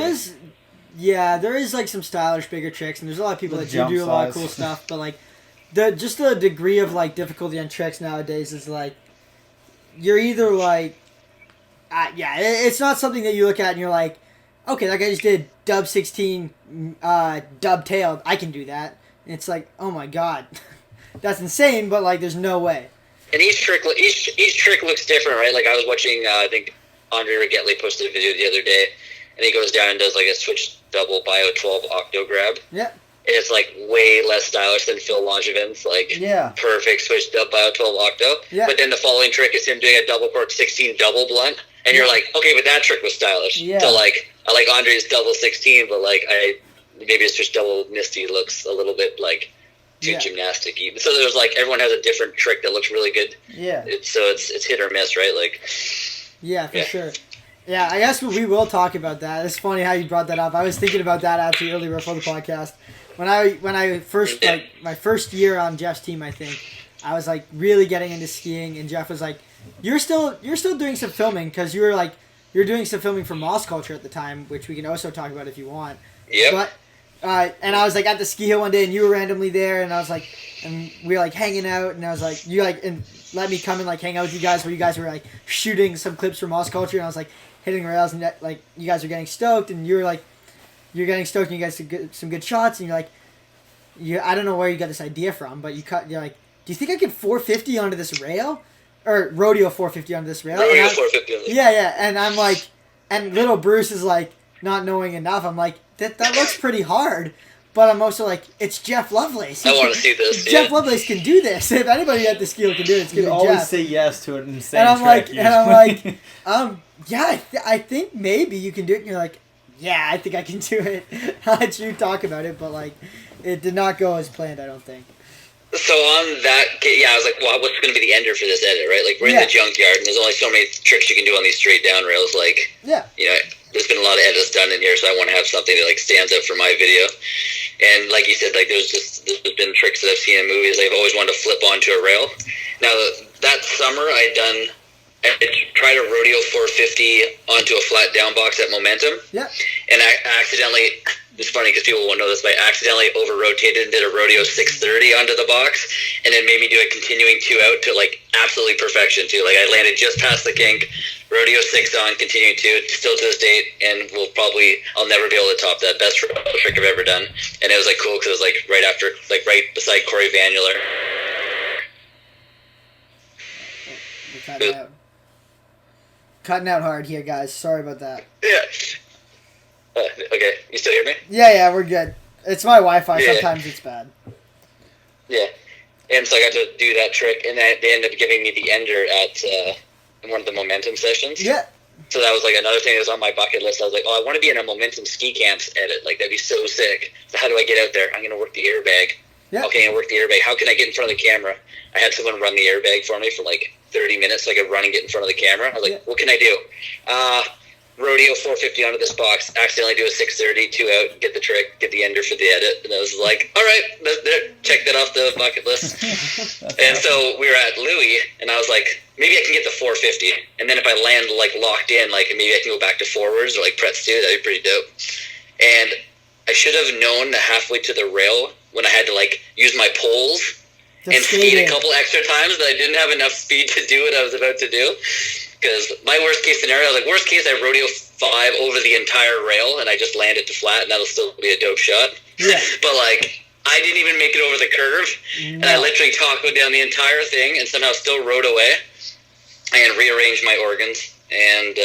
There is like some stylish bigger tricks, and there's a lot of people that do a lot of cool stuff, but like, the degree of like difficulty on tricks nowadays is like you're either like it's not something that you look at and you're like, okay, that guy just did dub 16 dub tailed, I can do that. And it's like, oh my god, that's insane, but like there's no way. And each trick looks different, right? Like I was watching I think Andre Rigetti posted a video the other day, and he goes down and does like a switch double bio 12 octo grab. Yeah. It's like way less stylish than Phil Langevin's perfect switched up bio 12 octo. Yeah. But then the following trick is him doing a double cork 16 double blunt, and you're like, okay, but that trick was stylish. Yeah. So like I like Andre's double 16, but like maybe it's just double Misty looks a little bit like too gymnastic-y. So there's like everyone has a different trick that looks really good. Yeah. It's hit or miss, right? Like. Yeah, for sure. Yeah, I guess we will talk about that. It's funny how you brought that up. I was thinking about that actually earlier before the podcast. When I first my first year on Jeff's team, I think I was like really getting into skiing, and Jeff was like, "You're still doing some filming because you're doing some filming for Moss Culture at the time, which we can also talk about if you want." Yeah. But and I was like at the ski hill one day, and you were randomly there, and I was like, and we were like hanging out, and I was like, you like and let me come and like hang out with you guys, where you guys were like shooting some clips for Moss Culture, and I was like hitting rails, and like you guys are getting stoked, and you were like. You're getting stoked and you get some good shots, and you're like, I don't know where you got this idea from, but you're like, do you think I could 450 onto this rail? Or rodeo 450 onto this rail? Rodeo 450. Yeah, and I'm like, and little Bruce is like, not knowing enough, I'm like, that looks pretty hard, but I'm also like, it's Geoff Lovelace. I want to see this. Geoff Lovelace can do this. If anybody at the skill can do it, it's going to be Jeff. You always say yes to an insane and I'm trick. Yeah, I think maybe you can do it, and you're like, yeah, I think I can do it. I let you talk about it, but like, it did not go as planned, I don't think. So on that, I was like, well, what's going to be the ender for this edit, right? Like, we're in the junkyard, and there's only so many tricks you can do on these straight down rails. Like, there's been a lot of edits done in here, so I want to have something that like stands out for my video. And like you said, like there's been tricks that I've seen in movies I've always wanted to flip onto a rail. Now that summer I tried a rodeo 450 onto a flat down box at Momentum. Yeah. And I accidentally, it's funny because people won't know this, but I accidentally over-rotated and did a rodeo 630 onto the box, and then made me do a continuing 2 out to like absolutely perfection too. Like I landed just past the kink, rodeo 6 on, continuing 2, still to this date, and I'll never be able to top that. Best trick I've ever done. And it was like cool because it was like right beside Corey Vanuler. Cutting out hard here, guys. Sorry about that. Yeah. Okay. You still hear me? Yeah, we're good. It's my Wi-Fi. Yeah. Sometimes it's bad. Yeah. And so I got to do that trick, and they ended up giving me the ender at one of the Momentum sessions. Yeah. So that was like another thing that was on my bucket list. I was like, I want to be in a Momentum ski camps edit. Like, that'd be so sick. So how do I get out there? I'm going to work the airbag. Yeah. Okay, I work the airbag. How can I get in front of the camera? I had someone run the airbag for me for like 30 minutes so I could run and get in front of the camera. I was like, what can I do? Rodeo 450 onto this box, accidentally do a 630, 2 out, get the trick, get the ender for the edit. And I was like, all right, check that off the bucket list. And so we were at Louis, and I was like, maybe I can get the 450. And then if I land like locked in, like maybe I can go back to forwards or like Pretz too. That'd be pretty dope. And I should have known that halfway to the rail when I had to like use my poles and speed a couple extra times that I didn't have enough speed to do what I was about to do. Because my worst case scenario, like worst case, I rodeo 5 over the entire rail and I just land it to flat, and that'll still be a dope shot. Yeah. But like, I didn't even make it over the curve, and I literally tacoed down the entire thing and somehow still rode away and rearranged my organs and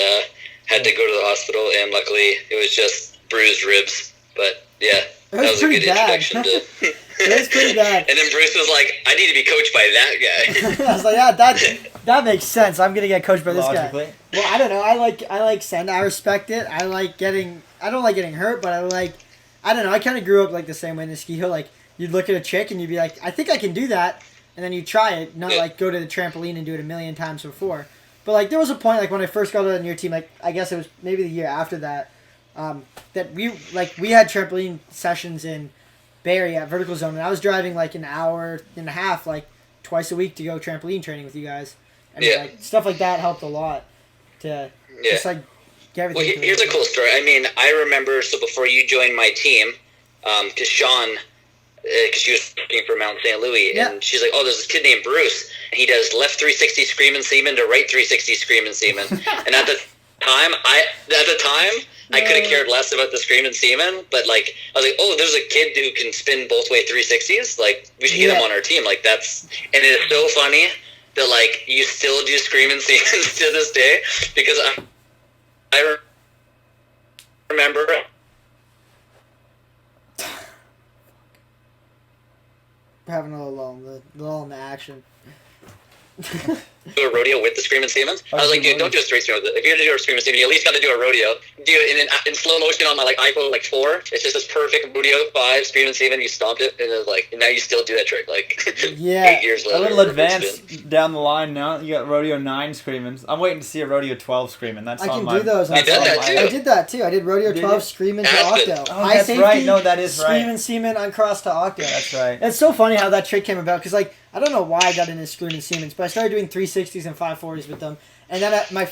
had to go to the hospital, and luckily it was just bruised ribs. But yeah, that was a good introduction to... It was pretty bad. And then Bruce was like, I need to be coached by that guy. I was like, yeah, that makes sense. I'm gonna get coached by this guy. Well, I don't know. I like send. I respect it. I don't like getting hurt, but I don't know. I kind of grew up like the same way in the ski hill. Like, you'd look at a chick and you'd be like, I think I can do that, and then you try it. Not like go to the trampoline and do it a million times before. But like there was a point like when I first got on your team, like I guess it was maybe the year after that, that we had trampoline sessions in Bay Area at Vertical Zone, and I was driving like an hour and a half, like twice a week to go trampoline training with you guys. I mean, like stuff like that helped a lot to just like get everything. Well, here's a cool story. I mean, I remember, so before you joined my team, because Sean, because she was working for Mount St. Louis, and she's like, there's this kid named Bruce, and he does left 360 screaming seaman to right 360 screaming seaman. And at the time, I could have cared less about the screaming seaman, but like I was like, there's a kid who can spin both way 360s. Like, we should get him on our team. Like, and it is so funny that like you still do screaming seamans to this day, because I remember having a lull in the action. Do a rodeo with the Screaming Seamans. I was like, dude, don't do a straight stream. If you're gonna do a Screaming Seaman, you at least gotta do a rodeo. Do it in slow motion on my like iPhone 4. It's just this perfect rodeo 5 Screaming Seaman. You stomped it, and it's like, and now you still do that trick 8 years later. A little advanced down the line now. You got rodeo 9 Screaming. I'm waiting to see a rodeo 12 Screaming. That's I on can my. do those. I did that too. I did rodeo 12 Screaming to Octo. Oh, that's safety, right. No, that is right. Screaming Seaman uncrossed to Octo. That's right. It's so funny how that trick came about because I don't know why I got into Screaming Seamans, but I started doing 360s and 540s with them. And then at my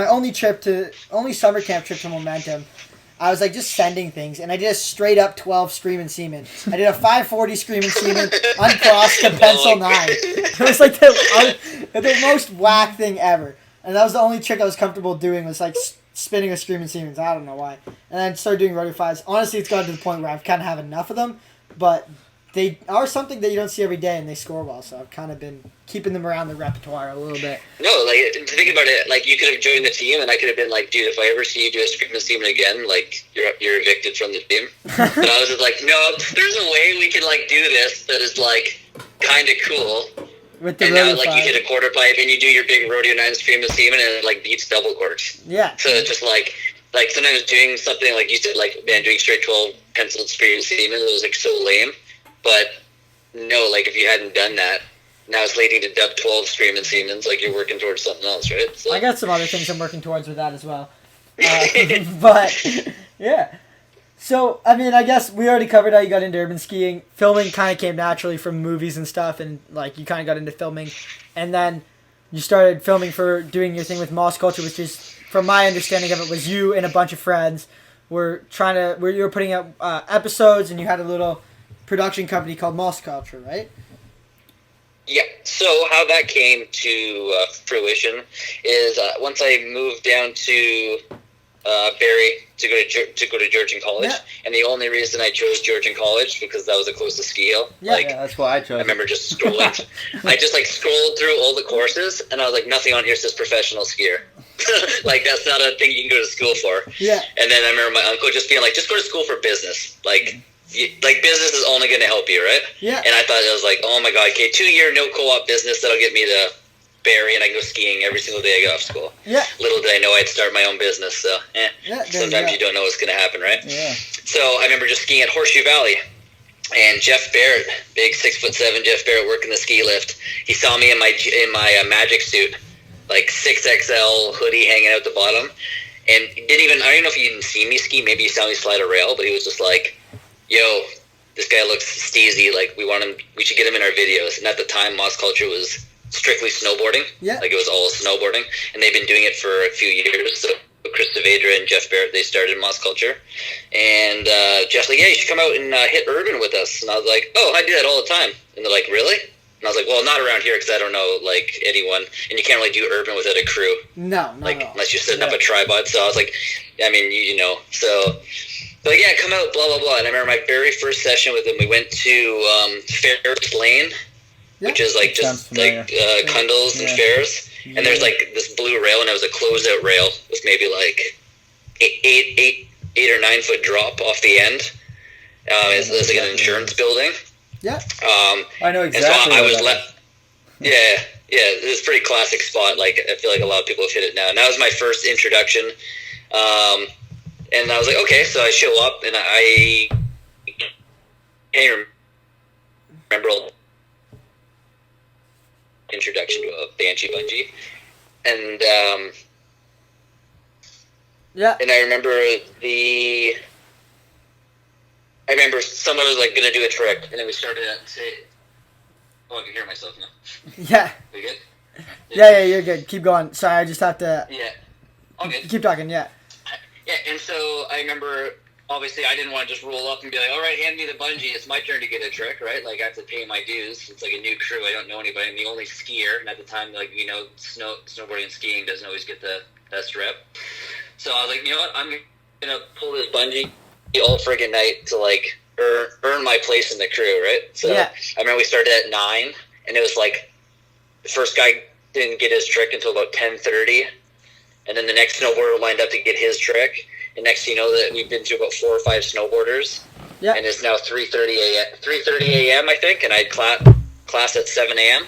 only summer camp trip to Momentum, I was just sending things, and I did a straight up 12 Screaming Seaman. I did a 540 Screaming Seaman uncrossed to pencil 9. It was the most whack thing ever. And that was the only trick I was comfortable doing was spinning a Screaming Seamans. I don't know why. And then I started doing rodeo 5s. Honestly, it's gotten to the point where I've kind of have enough of them, but they are something that you don't see every day, and they score well. So I've kind of been keeping them around the repertoire a little bit. No, to think about it, you could have joined the team, and I could have been like, dude, if I ever see you do a Screaming Seaman again, you're evicted from the team. But I was just like, no, there's a way we can do this that is kind of cool. With the and now, rodeo you hit a quarter pipe, and you do your big rodeo 9 Screaming Seaman, and it beats double corks. Yeah. So it's just sometimes doing something like you said, doing straight 12 penciled Screaming Seaman, it was so lame. But no, if you hadn't done that, now it's leading to dub 12 Screaming Seamans, you're working towards something else, right? So. I got some other things I'm working towards with that as well. But, yeah. So, I guess we already covered how you got into urban skiing. Filming kind of came naturally from movies and stuff, and, you kind of got into filming. And then you started filming for doing your thing with Moss Culture, which is, from my understanding of it, was you and a bunch of friends where you were putting out episodes, and you had a little production company called Moss Culture, right? Yeah. So how that came to fruition is once I moved down to Barrie to go to Georgian College, and the only reason I chose Georgian College because that was the closest ski hill. That's why I chose. I remember just scrolling. I just scrolled through all the courses, and I was like, nothing on here says professional skier. That's not a thing you can go to school for. Yeah. And then I remember my uncle just being like, just go to school for business. Business is only going to help you, right? Yeah. And I thought it was oh my god, okay, 2-year no co-op business that'll get me to Barrie, and I can go skiing every single day I get off school. Yeah. Little did I know I'd start my own business, so sometimes you don't know what's going to happen, right? Yeah. So I remember just skiing at Horseshoe Valley, and Jeff Barrett, big 6'7" Jeff Barrett working the ski lift. He saw me in my magic suit, 6XL hoodie hanging out the bottom, and I don't know if he didn't see me ski. Maybe he saw me slide a rail, but he was just like, yo, this guy looks steezy, we should get him in our videos. And at the time, Moss Culture was strictly snowboarding. Yeah. It was all snowboarding. And they've been doing it for a few years. So Chris Saavedra and Jeff Barrett, they started Moss Culture. And Jeff's like, yeah, you should come out and hit urban with us. And I was like, oh, I do that all the time. And they're like, really? And I was like, well, not around here because I don't know, anyone. And you can't really do urban without a crew. No, not at all. Unless you're setting up a tripod. So I was like, you know. So... But yeah, come out, blah, blah, blah. And I remember my very first session with him, we went to Ferris Lane, which is Cundles and Ferris. And there's this blue rail, and it was a closeout rail with maybe 8 or 9 foot drop off the end. It's an insurance building. Yeah. I know exactly. And so I was left. Yeah, it's a pretty classic spot. I feel like a lot of people have hit it now. And that was my first introduction. And I was like, okay, so I show up, and I can't remember all introduction to a Banshee bungee. And, and I remember someone was, going to do a trick, and then we started at, I can hear myself now. Yeah. You good? Yeah, you're good. Keep going. Sorry, I just have to... Yeah. Okay. Keep talking, yeah. Yeah, and so I remember, obviously, I didn't want to just roll up and be like, all right, hand me the bungee. It's my turn to get a trick, right? I have to pay my dues. It's a new crew. I don't know anybody. I'm the only skier. And at the time, snowboarding and skiing doesn't always get the best rep. So I was like, you know what? I'm going to pull this bungee all friggin' night to, earn my place in the crew, right? So I remember we started at 9, and it was the first guy didn't get his trick until about 10:30. And then the next snowboarder lined up to get his trick. And next thing you know, that we've been through about 4 or 5 snowboarders. Yeah. And it's now 3:30 a.m. I think, and I had class at 7 a.m.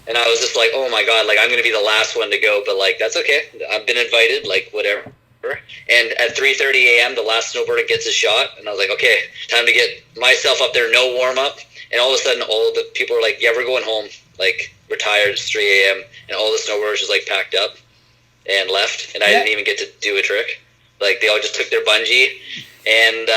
And I was just like, oh my god, like I'm gonna be the last one to go, but like that's okay. I've been invited, like whatever. And at 3:30 a.m., the last snowboarder gets a shot, and I was like, okay, time to get myself up there, no warm up. And all of a sudden, all the people are like, yeah, we're going home. Like we're tired. It's 3 a.m. And all the snowboarders just like packed up and left, and I didn't even get to do a trick. Like they all just took their bungee, and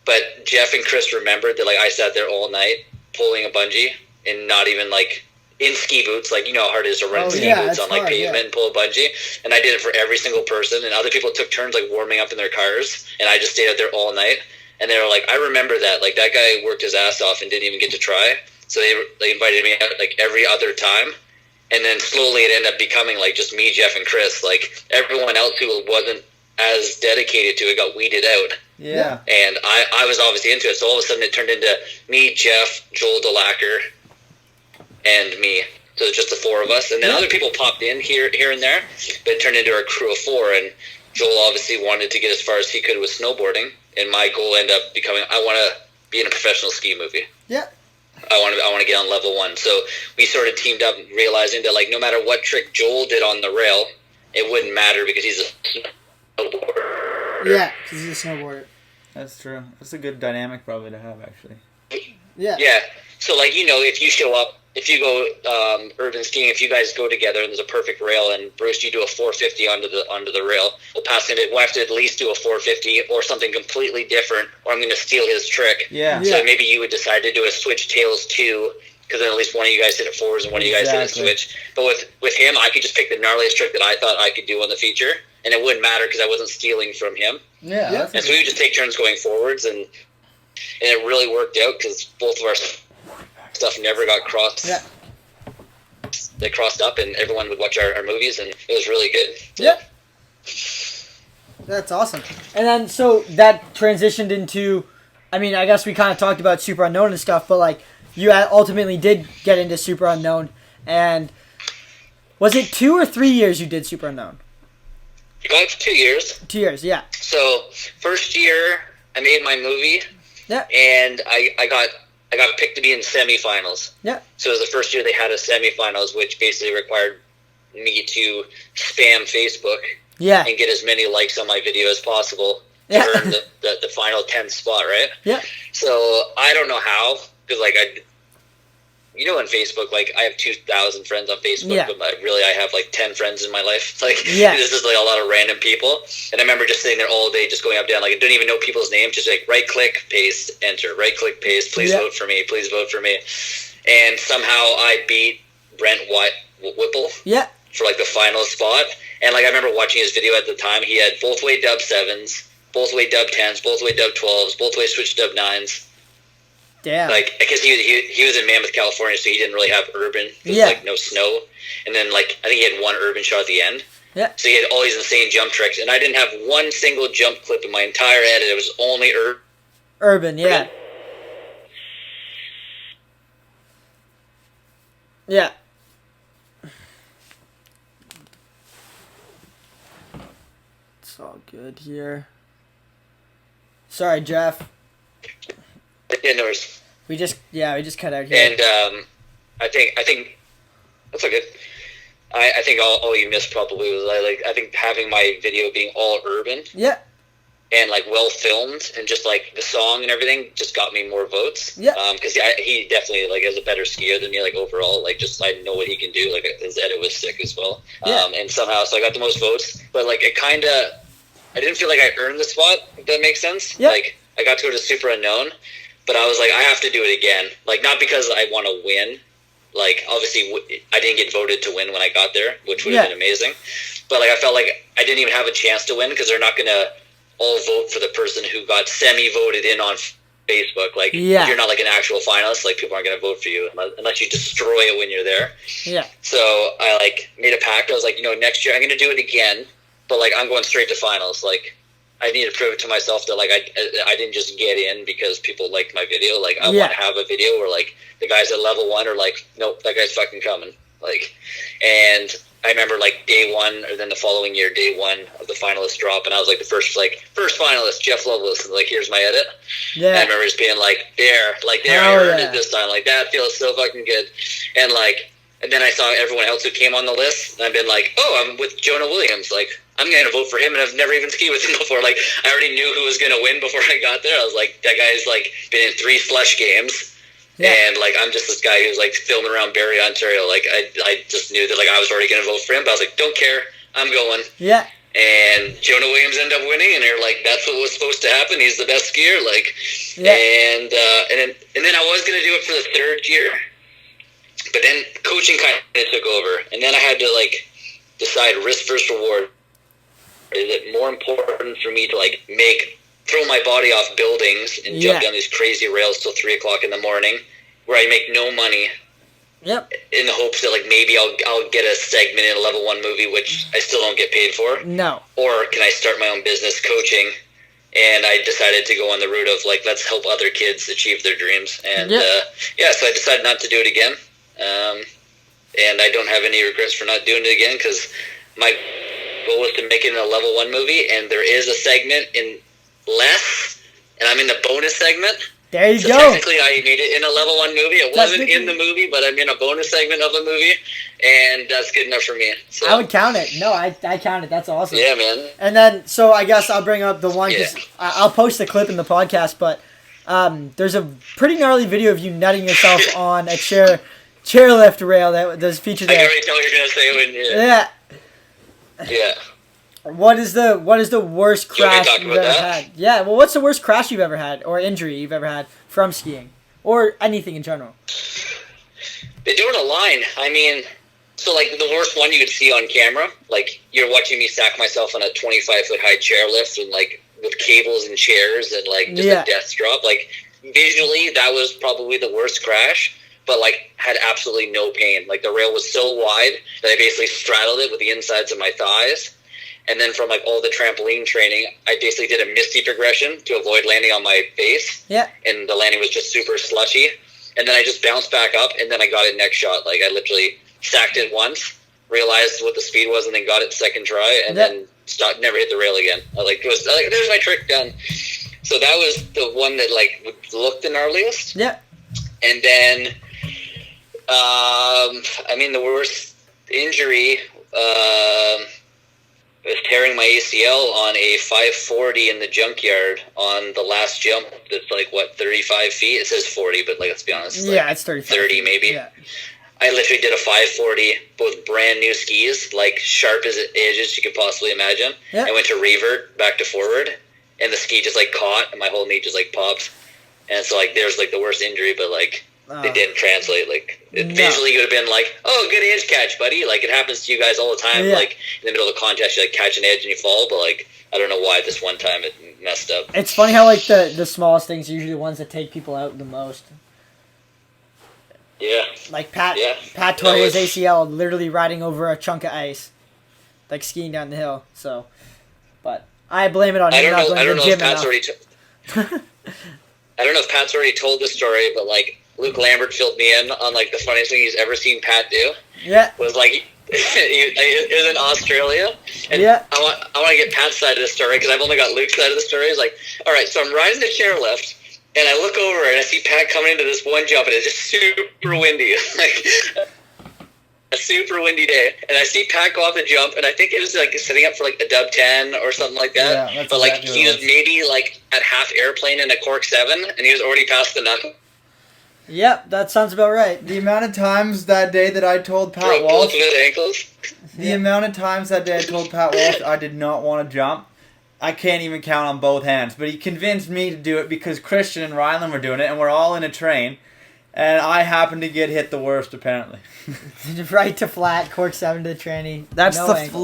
but Geoff and Chris remembered that like I sat there all night pulling a bungee and not even like. In ski boots, like you know how hard it is to run in ski boots on like pavement and pull a bungee, and I did it for every single person, and other people took turns like warming up in their cars, and I just stayed out there all night, and they were like, I remember that, like that guy worked his ass off and didn't even get to try, so they invited me out like every other time, and then slowly it ended up becoming like just me, Geoff, and Chris, like everyone else who wasn't as dedicated to it got weeded out. Yeah. And I was obviously into it, so all of a sudden it turned into me, Geoff, Joel DeLacker, and me. So it's just the four of us. And then other people popped in here and there, but it turned into our crew of four. And Joel obviously wanted to get as far as he could with snowboarding. And my goal ended up becoming, I want to be in a professional ski movie. Yeah. I want to get on level 1. So we sort of teamed up, realizing that like no matter what trick Joel did on the rail, it wouldn't matter because he's a snowboarder. Yeah, because he's a snowboarder. That's true. That's a good dynamic probably to have, actually. Yeah. Yeah. So like, you know, if you show up, if you go urban skiing, if you guys go together and there's a perfect rail, and Bruce, you do a 450 onto the rail, we'll have to at least do a 450 or something completely different, or I'm going to steal his trick. Yeah. So maybe you would decide to do a switch tails too, because then at least one of you guys hit it forwards and one of you guys hit a switch. But with him, I could just pick the gnarliest trick that I thought I could do on the feature, and it wouldn't matter because I wasn't stealing from him. Yeah. And so we would just take turns going forwards, and it really worked out because both of our stuff never got crossed. Yeah. They crossed up, and everyone would watch our movies, and it was really good. So. Yeah. That's awesome. And then, so that transitioned into, I mean, I guess we kind of talked about Super Unknown and stuff, but like, you ultimately did get into Super Unknown, and was it 2 or 3 years you did Super Unknown? Going for 2 years. 2 years, yeah. So, first year, I made my movie, and I got picked to be in semifinals. Yeah. So it was the first year they had a semifinals, which basically required me to spam Facebook and get as many likes on my video as possible to earn the final 10th spot, right? Yeah. So I don't know how, because like on Facebook, like I have 2,000 friends on Facebook, but I have like 10 friends in my life. Like this is like a lot of random people, and I remember just sitting there all day, just going up down. Like I didn't even know people's names, just like right click, paste, enter, right click, paste. Please vote for me. Please vote for me. And somehow I beat Brent Whipple. Yeah. For like the final spot, and like I remember watching his video at the time. He had both way dub 7s, both way dub 10s, both way dub 12s, both way switch dub 9s. Damn. Like, because he was in Mammoth, California, so he didn't really have urban. There was, like, no snow. And then, like, I think he had one urban shot at the end. Yeah. So he had all these insane jump tricks. And I didn't have one single jump clip in my entire edit. It was only urban, yeah. Yeah. It's all good here. Sorry, Geoff. Yeah, no worries. We just cut out here. And I think that's okay. I think all you missed probably was I think having my video being all urban. Yeah. And like well filmed, and just like the song and everything just got me more votes. Yeah. Because he definitely like is a better skier than me. Like overall, like just I know what he can do. Like his edit was sick as well. Yeah. And somehow so I got the most votes, but like it kind of I didn't feel like I earned the spot. If that makes sense. Yeah. Like I got to go to Super Unknown. But I was like, I have to do it again. Like, not because I want to win. Like, obviously, I didn't get voted to win when I got there, which would have been amazing. But, like, I felt like I didn't even have a chance to win because they're not going to all vote for the person who got semi-voted in on Facebook. Like, if you're not, like, an actual finalist, like, people aren't going to vote for you unless you destroy it when you're there. Yeah. So I, like, made a pact. I was like, next year I'm going to do it again. But, like, I'm going straight to finals. Like, I need to prove it to myself that, like, I didn't just get in because people liked my video. Like, I want to have a video where, like, the guys at level 1 are like, nope, that guy's fucking coming. Like, and I remember like day one, or then the following year, day one of the finalist drop, and I was like the first finalist, Geoff Lovelace, and like, here's my edit. Yeah. And I remember just being like, there, I earned it this time. Like, that feels so fucking good. And like, and then I saw everyone else who came on the list, and I've been like, oh, I'm with Jonah Williams. Like, I'm going to vote for him, and I've never even skied with him before. Like, I already knew who was going to win before I got there. I was like, that guy's like been in 3 slush games. Yeah. And like, I'm just this guy who's like filming around Barrie, Ontario. Like, I just knew that like I was already going to vote for him, but I was like, don't care, I'm going. Yeah. And Jonah Williams ended up winning, and they're like, that's what was supposed to happen. He's the best skier. Like, yeah. And then I was going to do it for the 3rd year, but then coaching kind of took over, and then I had to like decide risk versus reward. Is it more important for me to like throw my body off buildings and jump down these crazy rails till 3 o'clock in the morning, where I make no money? Yep. In the hopes that like maybe I'll get a segment in a level 1 movie, which I still don't get paid for. No. Or can I start my own business coaching? And I decided to go on the route of like, let's help other kids achieve their dreams. And so I decided not to do it again. And I don't have any regrets for not doing it again, because my goal was to make it in a level 1 movie, and there is a segment in less, and I'm in the bonus segment. There you go. Technically, I made it in a level 1 movie. It wasn't in the movie, but I'm in a bonus segment of a movie, and that's good enough for me. So. I would count it. No, I count it. That's awesome. Yeah, man. And then, so I guess I'll bring up the one, because I'll post the clip in the podcast, but there's a pretty gnarly video of you nutting yourself on a chairlift rail that was featured there. I can already tell what you're going to say when you... Yeah. Yeah. What is the worst crash you've ever had? Yeah, well, what's the worst crash you've ever had, or injury you've ever had from skiing, or anything in general? They do it a line. I mean, so like the worst one you could see on camera, like you're watching me sack myself on a 25-foot high chairlift, and like with cables and chairs, and like just a death drop. Like visually, that was probably the worst crash. But like had absolutely no pain. Like the rail was so wide that I basically straddled it with the insides of my thighs. And then from like all the trampoline training, I basically did a misty progression to avoid landing on my face. Yeah. And the landing was just super slushy. And then I just bounced back up, and then I got it next shot. Like I literally sacked it once, realized what the speed was, and then got it second try, and then never hit the rail again. There's my trick done. So that was the one that like looked the gnarliest. Yeah. And then, I mean, the worst injury was tearing my ACL on a 540 in the junkyard on the last jump. That's like, 35 feet? It says 40, but like, let's be honest. It's 35. 30 maybe. Yeah. I literally did a 540, both brand new skis, like sharp as edges you could possibly imagine. Yeah. I went to revert back to forward, and the ski just like caught, and my whole knee just like popped. And so like, there's like the worst injury, but like, it didn't translate. Like, visually, it would have been like, oh, good edge catch, buddy. Like, it happens to you guys all the time. Yeah. Like, in the middle of a contest, you like catch an edge and you fall. But like, I don't know why this one time it messed up. It's funny how like the smallest things are usually the ones that take people out the most. Yeah. Like Pat tore his ACL literally riding over a chunk of ice, like skiing down the hill. So, but I blame it on him not going to the gym enough. I don't know if Pat's already told this story, but like Luke Lambert filled me in on like the funniest thing he's ever seen Pat do. Yeah. Was like he was in Australia, and I want to get Pat's side of the story because I've only got Luke's side of the story. He's like, all right, so I'm riding the chairlift, and I look over and I see Pat coming into this one jump, and it's just super windy, like a super windy day. And I see Pat go off the jump, and I think it was like setting up for like a dub 10 or something like that. Yeah, but like he was maybe like at half airplane in a cork 7, and he was already past the knuckle. Yep, that sounds about right. The amount of times that day that I told Pat Walsh, the amount of times that day I told Pat Walsh I did not want to jump, I can't even count on both hands. But he convinced me to do it because Christian and Rylan were doing it, and we're all in a train. And I happened to get hit the worst, apparently. Right to flat, cork 7 to the tranny. That's no the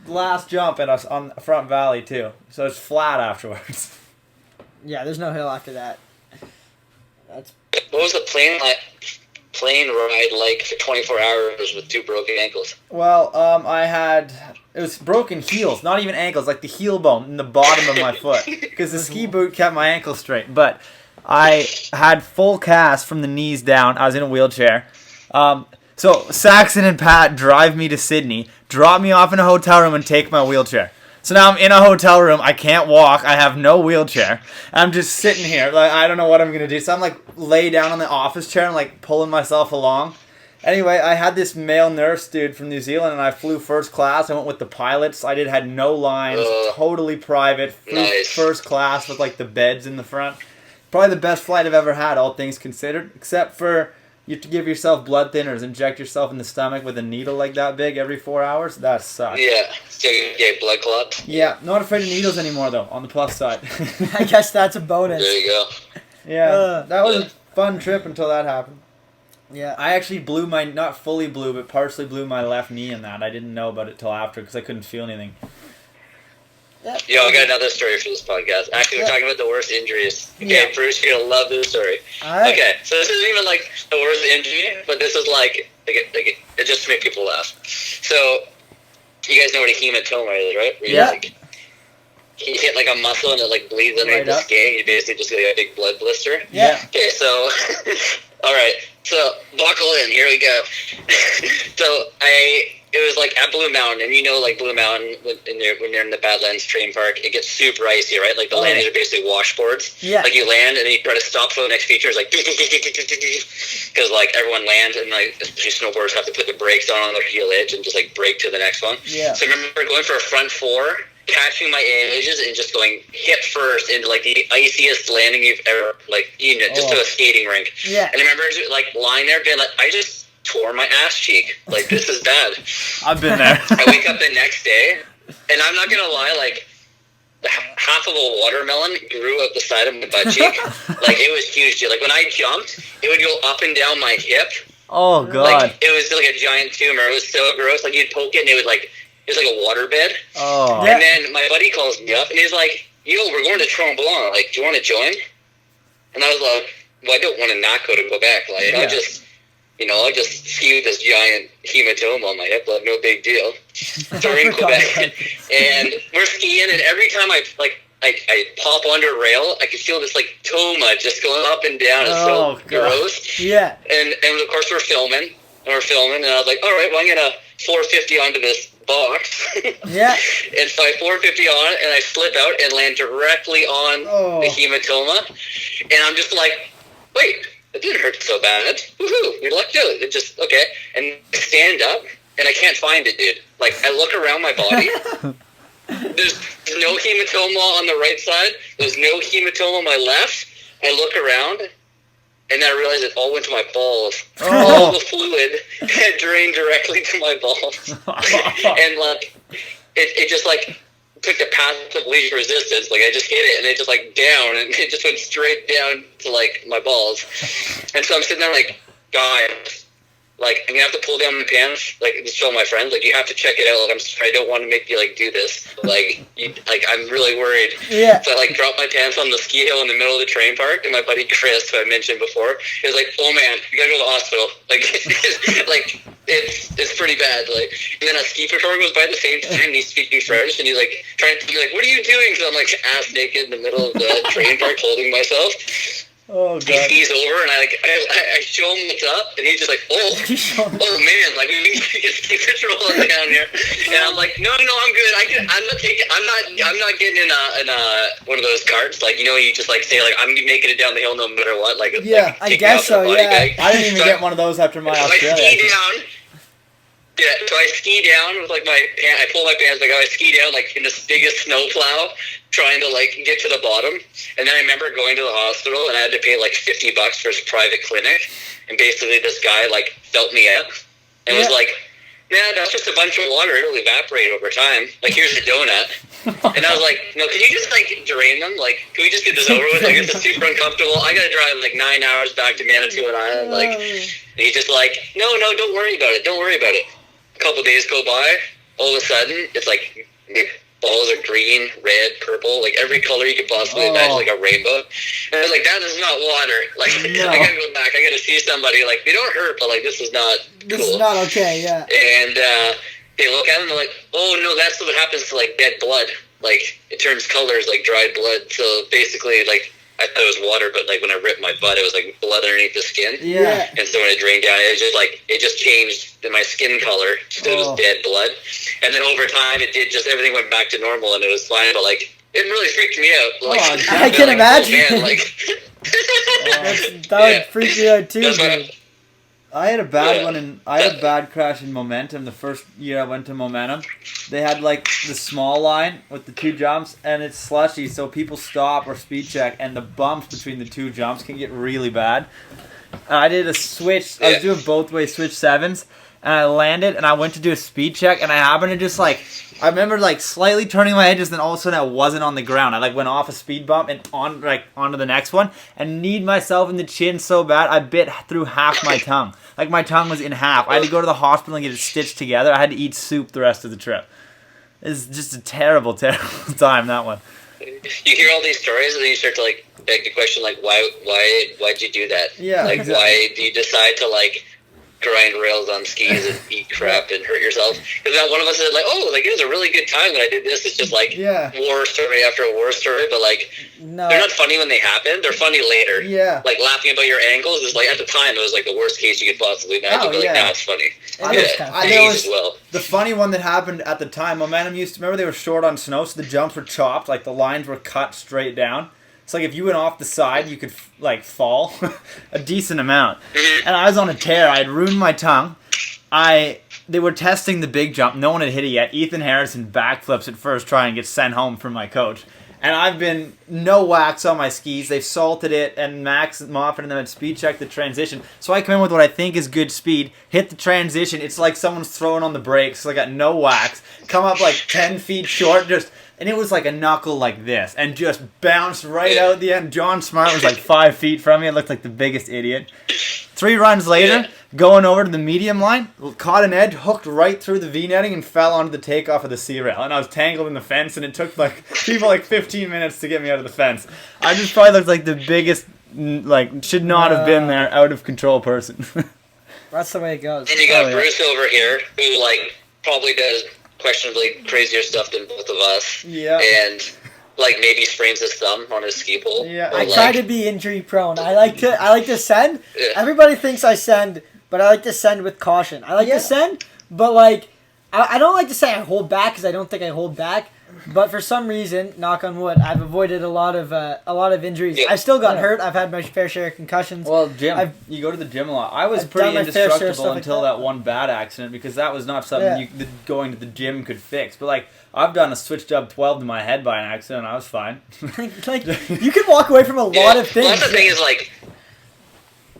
last jump in us on Front Valley, too. So it's flat afterwards. Yeah, there's no hill after that. What was the plane ride like for 24 hours with 2 broken ankles? Well, it was broken heels, not even ankles, like the heel bone in the bottom of my foot. Because the ski boot kept my ankle straight. But I had full cast from the knees down. I was in a wheelchair. So Saxon and Pat drive me to Sydney, drop me off in a hotel room, and take my wheelchair. So now I'm in a hotel room. I can't walk. I have no wheelchair. I'm just sitting here. Like, I don't know what I'm going to do. So I'm like lay down on the office chair and like pulling myself along. Anyway, I had this male nurse dude from New Zealand, and I flew first class. I went with the pilots. Had no lines, totally private, flew first class with like the beds in the front. Probably the best flight I've ever had, all things considered, except for you have to give yourself blood thinners, inject yourself in the stomach with a needle like that big every 4 hours. That sucks. Yeah, so you get blood clots. Yeah, not afraid of needles anymore though. On the plus side. I guess that's a bonus. There you go. Yeah, that was a fun trip until that happened. Yeah, I actually not fully blew, but partially blew my left knee in that. I didn't know about it till after because I couldn't feel anything. Yo, I got another story for this podcast. Actually, we're talking about the worst injuries. Okay, Bruce, you're gonna love this story. Right. Okay, so this isn't even like the worst injury, but this is like it just to make people laugh. So, you guys know what a hematoma is, right? Where you hit like a muscle and it like bleeds underneath the skin. You basically just get a big blood blister. Yeah. Okay, so all right, so buckle in. Here we go. So it was like at Blue Mountain, and you know, like Blue Mountain when you're in the Badlands Train Park, it gets super icy, right? Like the landings are basically washboards. Yeah. Like you land and then you try to stop for the next feature. It's like because like everyone lands and like especially snowboarders have to put the brakes on the heel edge and just like brake to the next one. Yeah. So I remember going for a front four, catching my edges and just going hip first into like the iciest landing you've ever just to a skating rink. Yeah. And I remember like lying there being like, I just tore my ass cheek. Like, this is bad. I've been there. I wake up the next day, and I'm not gonna lie, like, half of a watermelon grew up the side of my butt cheek. Like, it was huge, dude. Like, when I jumped, it would go up and down my hip. Oh, God. Like, it was like a giant tumor. It was so gross. Like, you'd poke it, and it was like a waterbed. Oh. And then my buddy calls me up, and he's like, yo, we're going to Tremblant. Like, do you want to join? And I was like, well, I don't want to not go back. Like, I'll just see this giant hematoma on my hip, like no big deal. So we're in Quebec, and we're skiing, and every time I pop under a rail, I can feel this like toma just going up and down. It's so gross. Yeah. And of course we're filming, and I was like, all right, well I'm gonna 450 onto this box. Yeah. And so I 450 on, and I slip out and land directly on the hematoma, and I'm just like, wait. It didn't hurt so bad. Woohoo! You lucked out. It just and I stand up and I can't find it, dude. Like I look around my body. There's no hematoma on the right side. There's no hematoma on my left. I look around and then I realize it all went to my balls. All the fluid had drained directly to my balls. And like it just like took the path of least resistance. Like I just hit it and it just like down and it just went straight down to like my balls. And so I'm sitting there like, guys, like I'm gonna have to pull down my pants, like just show my friends, like you have to check it out. Like I'm sorry, I don't want to make you like do this. Like I'm really worried. Yeah. So I like dropped my pants on the ski hill in the middle of the train park, and my buddy Chris, who I mentioned before, he was like, "Oh man, you gotta go to the hospital." Like, like it's pretty bad. Like, and then a ski patrol goes by at the same time. And he's speaking French, and he's like trying to be like, "What are you doing?" Because I'm like ass naked in the middle of the train park, holding myself. Oh, God. He skis over, and I show him what's up, and he's just like, oh man, like we need to get ski patrol down here. And I'm like, no, I'm good. I'm not getting in a one of those carts. Like you just like say like I'm making it down the hill no matter what. Like yeah, like, I guess so. Yeah, I didn't even get one of those after my Australia. I ski down. Yeah, so I ski down with like I pull my pants back out. I ski down like in this biggest snowplow, trying to like get to the bottom. And then I remember going to the hospital and I had to pay like $50 for his private clinic. And basically this guy like felt me up and was like, "Man, that's just a bunch of water. It'll evaporate over time. Like here's a donut." And I was like, "No, can you just like drain them? Like, can we just get this over with? Like, it's super uncomfortable. I gotta drive like 9 hours back to Manitoulin Island." Like, and he's just like, "No, don't worry about it. Don't worry about it." A couple days go by, all of a sudden, it's like the balls are green, red, purple, like every color you could possibly imagine, like a rainbow. And I was like, that is not water. Like, I gotta go back. I gotta see somebody. Like, they don't hurt, but like, this is not cool. This is not okay, yeah. And they look at him and they're like, oh no, that's what happens to like dead blood. Like, it turns colors like dried blood. So basically, like, I thought it was water, but like when I ripped my butt, it was like blood underneath the skin. Yeah. And so when it drained down, it was just like it just changed my skin color. So it was dead blood. And then over time, it did just everything went back to normal, and it was fine. But like it really freaked me out. Like I can imagine. Oh, man, like that would freak me out too. Dude. I had a bad one, and I had a bad crash in Momentum. The first year I went to Momentum, they had like the small line with the 2 jumps, and it's slushy, so people stop or speed check, and the bumps between the 2 jumps can get really bad. And I did a switch. I was doing both way switch 7s, and I landed, and I went to do a speed check, and I happened to just like. I remember like slightly turning my head, just then all of a sudden I wasn't on the ground. I like went off a speed bump and onto the next one, and kneed myself in the chin so bad I bit through half my tongue. Like my tongue was in half. I had to go to the hospital and get it stitched together. I had to eat soup the rest of the trip. It's just a terrible, terrible time, that one. You hear all these stories, and then you start to like beg the question, like why'd you do that? Yeah, like exactly. Why do you decide to like grind rails on skis and eat crap and hurt yourself? Because now one of us said like, oh, like it was a really good time when I did this. It's just like war story after war story, but like they're not funny when they happen. They're funny later. Yeah. Like laughing about your ankles is like at the time it was like the worst case you could possibly imagine. But like now it's funny. The funny one that happened at the time, Momentum used to remember they were short on snow, so the jumps were chopped, like the lines were cut straight down. It's like if you went off the side, you could like fall a decent amount. And I was on a tear. I had ruined my tongue. They were testing the big jump. No one had hit it yet. Ethan Harrison backflips at first, trying and gets sent home from my coach. And I've been no wax on my skis. They've salted it, and Max Moffat and them had speed checked the transition. So I come in with what I think is good speed, hit the transition. It's like someone's throwing on the brakes. So I got no wax. Come up like 10 feet short, and it was like a knuckle like this, and just bounced right out the end. John Smart was like 5 feet from me. I looked like the biggest idiot. 3 runs later, going over to the medium line, caught an edge, hooked right through the V-netting, and fell onto the takeoff of the C-rail. And I was tangled in the fence, and it took like people like 15 minutes to get me out of the fence. I just probably looked like the biggest, like, should not have been there, out of control person. That's the way it goes. And you got Bruce over here, who like probably does questionably crazier stuff than both of us. Yeah. And like maybe sprains his thumb on his ski pole. Yeah. I try to be injury prone. I like to send. Yeah. Everybody thinks I send, but I like to send with caution. I like to send, but like I don't like to say I hold back, because I don't think I hold back. But for some reason, knock on wood, I've avoided a lot of injuries. Yeah. I still got hurt. I've had my fair share of concussions. Well, Jim, you go to the gym a lot. I was pretty indestructible until that one bad accident, because that was not something going to the gym could fix. But like, I've done a switch dub 12 to my head by an accident, and I was fine. Like you can walk away from a lot of things. Well, that's the thing is like,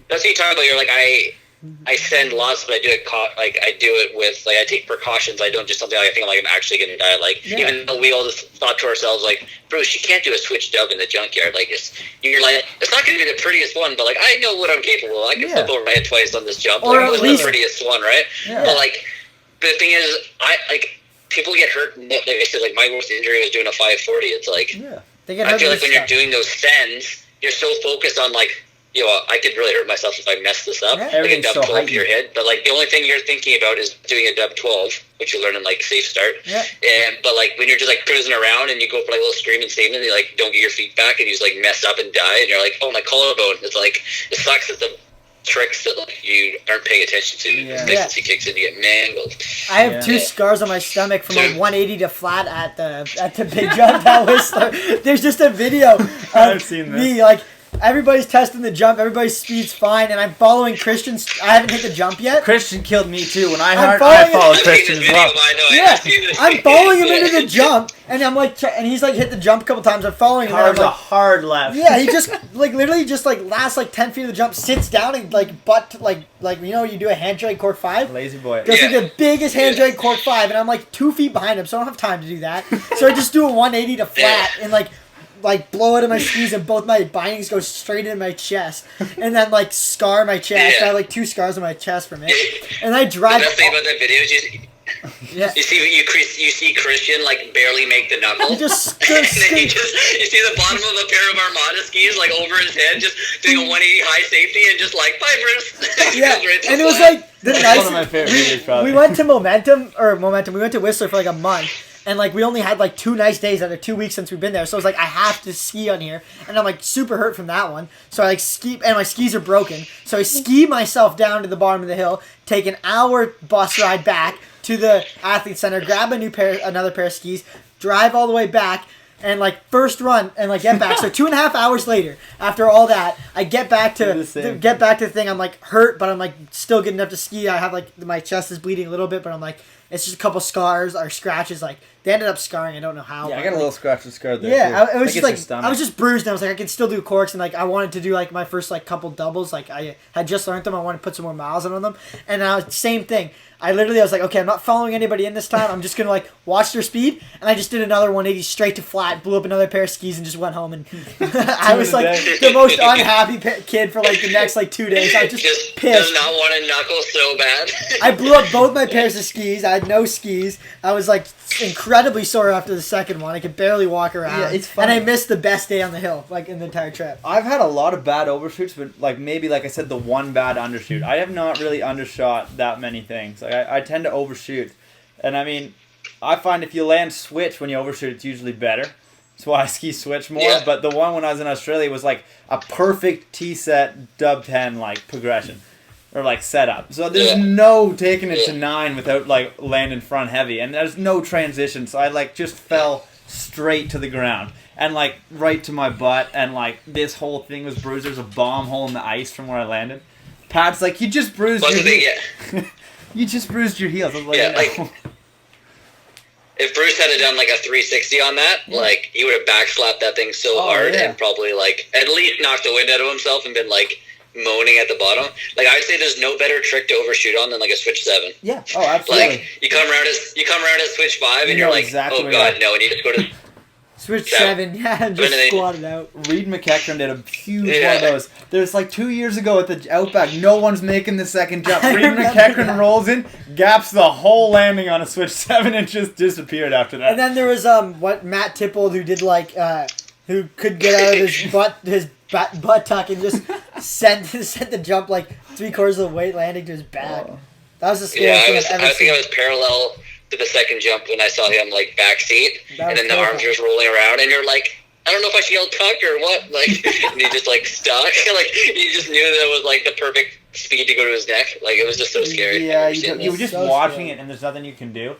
that's what you talk about. You're like I send lots, but I do it with like I take precautions. I don't just something like I think like I'm actually going to die. Like even though we all just thought to ourselves like, Bruce, you can't do a switch dub in the junkyard. Like you're like it's not going to be the prettiest one, but like I know what I'm capable of. I can flip over my head twice on this jump. Or like, it wasn't least the prettiest one, right? Yeah. But like the thing is, people get hurt. Like I said, like my worst injury was doing a 540. It's like they get hurt. I feel like when you're doing those sends, you're so focused on like. You know, I could really hurt myself if I mess this up. Like a dub 12 to your head. But like the only thing you're thinking about is doing a dub 12, which you learn in like safe start. Yeah. But like when you're just like cruising around and you go for like a little scream and statement, and you like don't get your feet back and you just like mess up and die, and you're like, oh, my collarbone. It's like it sucks that the tricks that like you aren't paying attention to. Efficiency kicks in, you get mangled. I have 2 scars on my stomach from a 180 to flat at the big jump at Whistler. There's just a video of I've seen this. me like. Everybody's testing the jump. Everybody's speed's fine, and I'm following Christian's. I haven't hit the jump yet. Christian killed me too. When I followed Christian as well. I'm following him into the jump, and I'm like, and he's like hit the jump a couple times. I'm following him. Carves a hard left. Yeah, he just like literally just like last like 10 feet of the jump, sits down and like like you know you do a hand drag cork 5. Lazy boy. Does like the biggest hand drag cork 5, and I'm like 2 feet behind him, so I don't have time to do that. So I just do a 180 to flat and like blow out of my skis, and both my bindings go straight into my chest, and then like scar my chest. I have like 2 scars on my chest from it, and I drive. The best thing about that video is you see Christian like barely make the knuckle, and then you see the bottom of a pair of Armada skis like over his head, just doing a 180 high safety, and just like bye, Bruce. Yeah, and it was like the one of my favorite videos, probably. We went to Momentum. We went to Whistler for like a month. And like we only had like 2 nice days out of 2 weeks since we've been there. So I was like, I have to ski on here. And I'm like super hurt from that one. So I like ski, and my skis are broken. So I ski myself down to the bottom of the hill, take an hour bus ride back to the athlete center, grab another pair of skis, drive all the way back, and like first run and like get back. So 2.5 hours later, after all that, I get back to the thing. I'm like hurt, but I'm like still good enough to ski. I have like my chest is bleeding a little bit, but I'm like it's just a couple scars or scratches. Like they ended up scarring. I don't know how. Yeah, I got a little scratch and scar there. Yeah, too. it was just like I was just bruised. And I was like I could still do corks, and like I wanted to do like my first like couple doubles. Like I had just learned them. I wanted to put some more miles on them, and same thing. I was like, okay, I'm not following anybody in this time. I'm just going to, like, watch their speed. And I just did another 180 straight to flat, blew up another pair of skis, and just went home. And I was, like, the most unhappy kid for, like, the next, like, 2 days. I was just pissed. Does not want to knuckle so bad. I blew up both my pairs of skis. I had no skis. I was, like, incredibly sore after the second one. I could barely walk around. Yeah, it's funny. And I missed the best day on the hill, like, in the entire trip. I've had a lot of bad overshoots, but, like, maybe, like I said, the one bad undershoot. I have not really undershot that many things. Like, I tend to overshoot. And, I mean, I find if you land switch when you overshoot, it's usually better. That's why I ski switch more. Yeah. But the one when I was in Australia was, like, a perfect T-set dub 10, like, progression. Or, like, setup. So there's no taking it to 9 without, like, landing front heavy. And there's no transition. So I, like, just fell straight to the ground. And, like, right to my butt. And, like, this whole thing was bruised. There's a bomb hole in the ice from where I landed. Pat's like, you just bruised your heels. You just bruised your heels. I was like, yeah, like, if Bruce had done, like, a 360 on that, like, he would have backslapped that thing so hard and probably, like, at least knocked the wind out of himself and been, like, moaning at the bottom. Like, I'd say there's no better trick to overshoot on than like a switch 7. Yeah. Oh, absolutely. Like you come around as switch 5 and you're like, exactly oh god, no, and you just go to switch 7, and just squat it out. Reed McEachran did a huge one of those. There's like 2 years ago at the Outback, no one's making the second jump. Reed McEachran rolls in, gaps the whole landing on a switch 7 and just disappeared after that. And then there was Matt Tippold who did like who could get out of his butt tuck and just sent the jump like 3/4 of the weight landing to his back. That was the scariest thing I've ever seen. I think I was parallel to the second jump when I saw him like backseat, and then the arms just rolling around, and you're like, I don't know if I should yell tuck or what, like, and he just like stuck, like you just knew that it was like the perfect speed to go to his neck, like it was just so scary. Yeah, you were just watching it, and there's nothing you can do.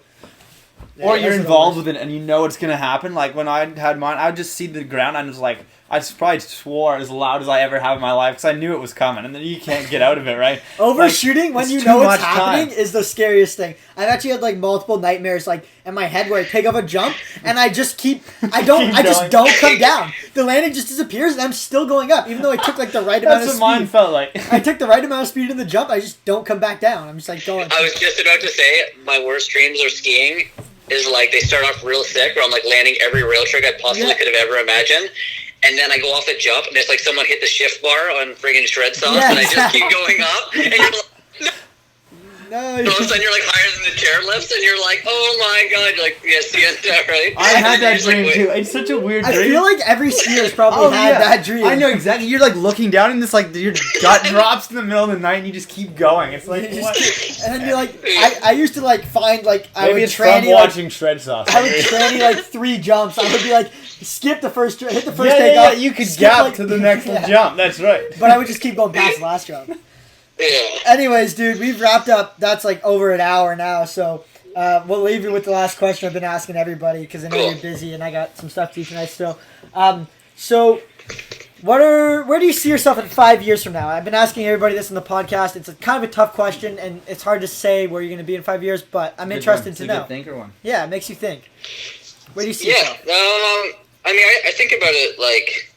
Yeah, or you're involved with it and you know it's going to happen. Like, when I had mine, I would just see the ground and I was like, I probably swore as loud as I ever have in my life because I knew it was coming. And then you can't get out of it, right? Overshooting, like, when you know it's happening, is the scariest thing. I've actually had, like, multiple nightmares, like, in my head where I take off a jump and I just I just don't come down. The landing just disappears and I'm still going up, even though I took, like, the right amount of speed. That's what mine felt like. I took the right amount of speed in the jump, I just don't come back down. I'm just, like, going. I was just about to say, my worst dreams are skiing. Is like they start off real sick, or I'm like landing every rail trick I possibly could have ever imagined, and then I go off the jump, and it's like someone hit the shift bar on friggin' shred sauce, and I just keep going up, and you're like, no. All of a sudden you're like higher than the chairlifts, and you're like, oh my god, you're like, yes, right? I had that dream too. It's such a weird dream. I feel like every skier's probably had that dream. I know exactly. You're like looking down, and this like your gut drops in the middle of the night, and you just keep going. It's like what? And then you're like, I used to like find like I maybe would it's from watching shred sauce. I would tranny like 3 jumps. I would be like skip the first, hit the first takeoff. You could gap like, to the next jump. That's right. But I would just keep going past the last jump. Yeah. Anyways, dude, we've wrapped up. That's like over an hour now, so we'll leave you with the last question I've been asking everybody because I know you're busy and I got some stuff to do tonight still. So, where do you see yourself in 5 years from now? I've been asking everybody this in the podcast. It's kind of a tough question, and it's hard to say where you're going to be in 5 years, but I'm interested to know. It's a good thinker one. Yeah, it makes you think. Where do you see yourself? I mean, I think about it like,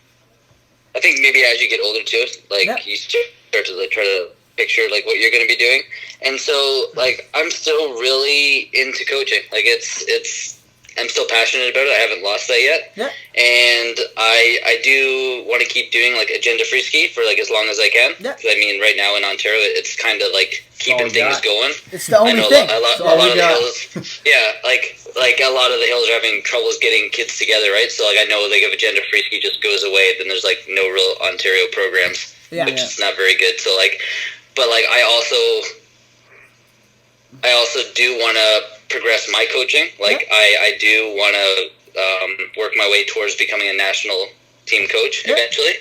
I think maybe as you get older too, like you start to like, try to picture like what you're going to be doing, and so like I'm still really into coaching. Like it's I'm still passionate about it. I haven't lost that yet. Yeah. And I do want to keep doing like agenda free ski for like as long as I can. Yeah. Because I mean, right now in Ontario, it's kind of like keeping things going. It's the only thing. A lot of the hills. Yeah, like a lot of the hills are having troubles getting kids together, right? So like I know like if agenda free ski just goes away, then there's like no real Ontario programs, which is not very good. So like, but like I also do want to progress my coaching. Like I do want to work my way towards becoming a national team coach eventually.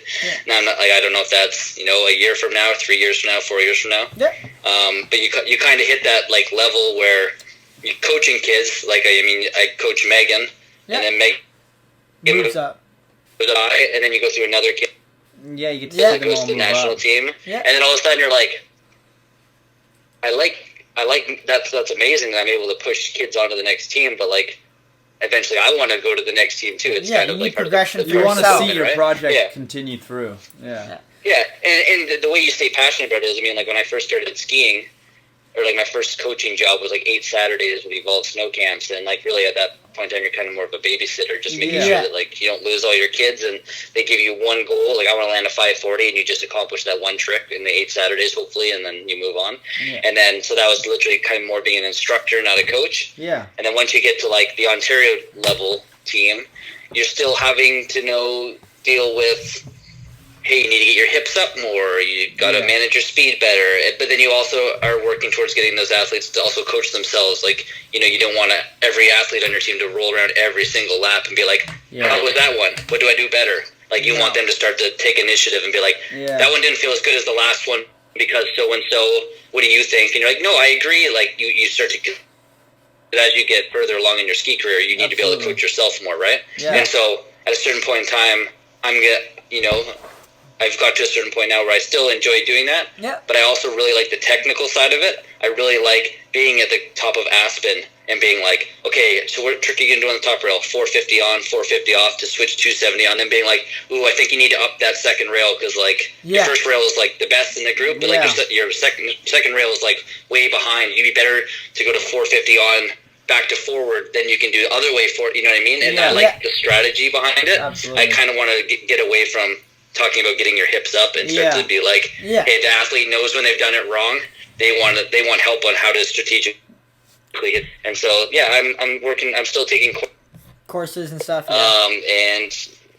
Now I'm not like, I don't know if that's, you know, a year from now, 3 years from now, 4 years from now. But you kind of hit that like level where you're coaching kids. Like I coach Megan, and then Megan moves up, and then you go through another kid. Yeah, you get to that goes to the national team, and then all of a sudden you're like, I like that's amazing that I'm able to push kids onto the next team, but like eventually I want to go to the next team too. It's kind of like progression. You want to see your project continue through. And the way you stay passionate about it is, I mean, like when I first started skiing, or like my first coaching job was like 8 Saturdays with Evolved Snow Camps, and like really at that point in time you're kind of more of a babysitter, just making sure that like you don't lose all your kids, and they give you one goal, like I want to land a 540, and you just accomplish that one trick in the 8 Saturdays hopefully, and then you move on. And then so that was literally kind of more being an instructor, not a coach. And then once you get to like the Ontario level team, you're still having to deal with, hey, you need to get your hips up more, you got to manage your speed better, but then you also are working towards getting those athletes to also coach themselves. Like, you know, you don't want every athlete on your team to roll around every single lap and be like, how was that one? What do I do better? Like, you want them to start to take initiative and be like, that one didn't feel as good as the last one because so-and-so, what do you think? And you're like, no, I agree. Like, you start to, as you get further along in your ski career, you need to be able to coach yourself more, right? And so at a certain point in time, I've got to a certain point now where I still enjoy doing that, but I also really like the technical side of it. I really like being at the top of Aspen and being like, okay, so what trick are you going to do on the top rail? 450 on, 450 off to switch 270 on, then being like, ooh, I think you need to up that second rail because like your first rail is like the best in the group, but like your second rail is like way behind. You'd be better to go to 450 on, back to forward, then you can do the other way forward, you know what I mean? And I like the strategy behind it. I kind of want to get away from talking about getting your hips up and start to be like, hey, the athlete knows when they've done it wrong. They want help on how to strategically. And so I'm still taking courses and stuff. And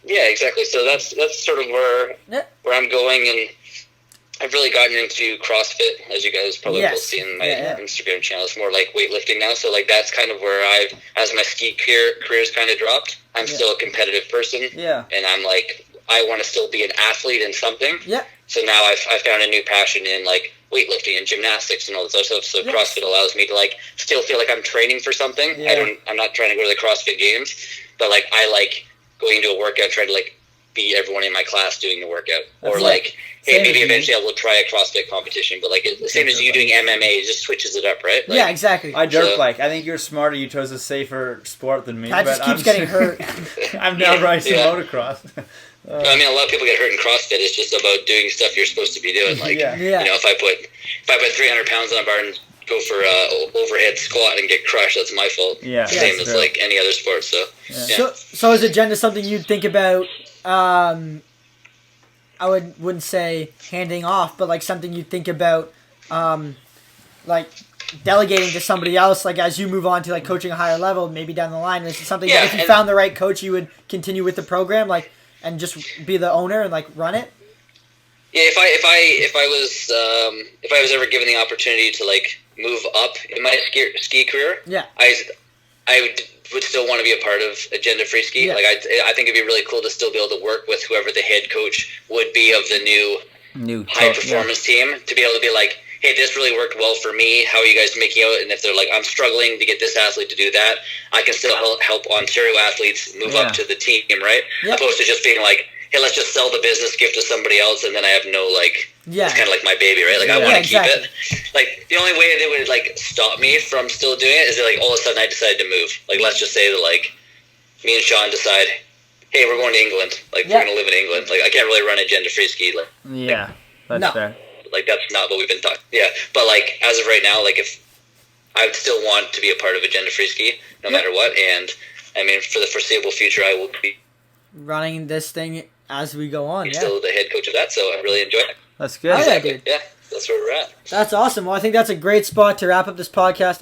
exactly. So that's sort of where I'm going, and I've really gotten into CrossFit, as you guys probably both see in my Instagram channel. It's more like weightlifting now. So like that's kind of where as my ski career's kind of dropped, I'm still a competitive person. And I'm like, I want to still be an athlete in something. So now I found a new passion in like weightlifting and gymnastics and all this other stuff. So CrossFit allows me to like still feel like I'm training for something. I'm not trying to go to the CrossFit Games, but like I like going to a workout, trying to like beat everyone in my class doing the workout, or like, hey, maybe eventually I will try a CrossFit competition. But like the same as you doing MMA, it just switches it up, right? Like, exactly. I dirt bike. I think you're smarter. You chose a safer sport than me. I just keeps getting hurt. I'm now riding motocross. I mean, a lot of people get hurt in CrossFit. It's just about doing stuff you're supposed to be doing. Like, you know, if I put 300 pounds on a bar and go for overhead squat and get crushed, that's my fault. Same as like any other sport. So is agenda something you'd think about? I wouldn't say handing off, but like something you'd think about, like delegating to somebody else, like as you move on to like coaching a higher level, maybe down the line. Is it something that if you found the right coach, you would continue with the program, like, and just be the owner and like run it? Yeah, if I was ever given the opportunity to like move up in my ski career, I would still want to be a part of Agenda Free Ski. Like I think it'd be really cool to still be able to work with whoever the head coach would be of the new high performance team, to be able to be like, hey, this really worked well for me. How are you guys making out? And if they're like, I'm struggling to get this athlete to do that, I can still help Ontario athletes move up to the team, right? Opposed to just being like, hey, let's just sell the business gift to somebody else, and then I have no, like, it's kind of like my baby, right? Like, I want to keep it. Like, the only way they would, like, stop me from still doing it is that, like, all of a sudden I decided to move. Like, let's just say that, like, me and Sean decide, hey, we're going to England. Like, we're going to live in England. Like, I can't really run Agenda Free Ski. Like, that's fair. Like, that's not what we've been talking. But, like, as of right now, like, if I would still want to be a part of Agenda Free Ski, no matter what. And, I mean, for the foreseeable future, I will be running this thing as we go on. Still the head coach of that, so I really enjoy it. That's good. Exactly. Yeah, that's where we're at. That's awesome. Well, I think that's a great spot to wrap up this podcast.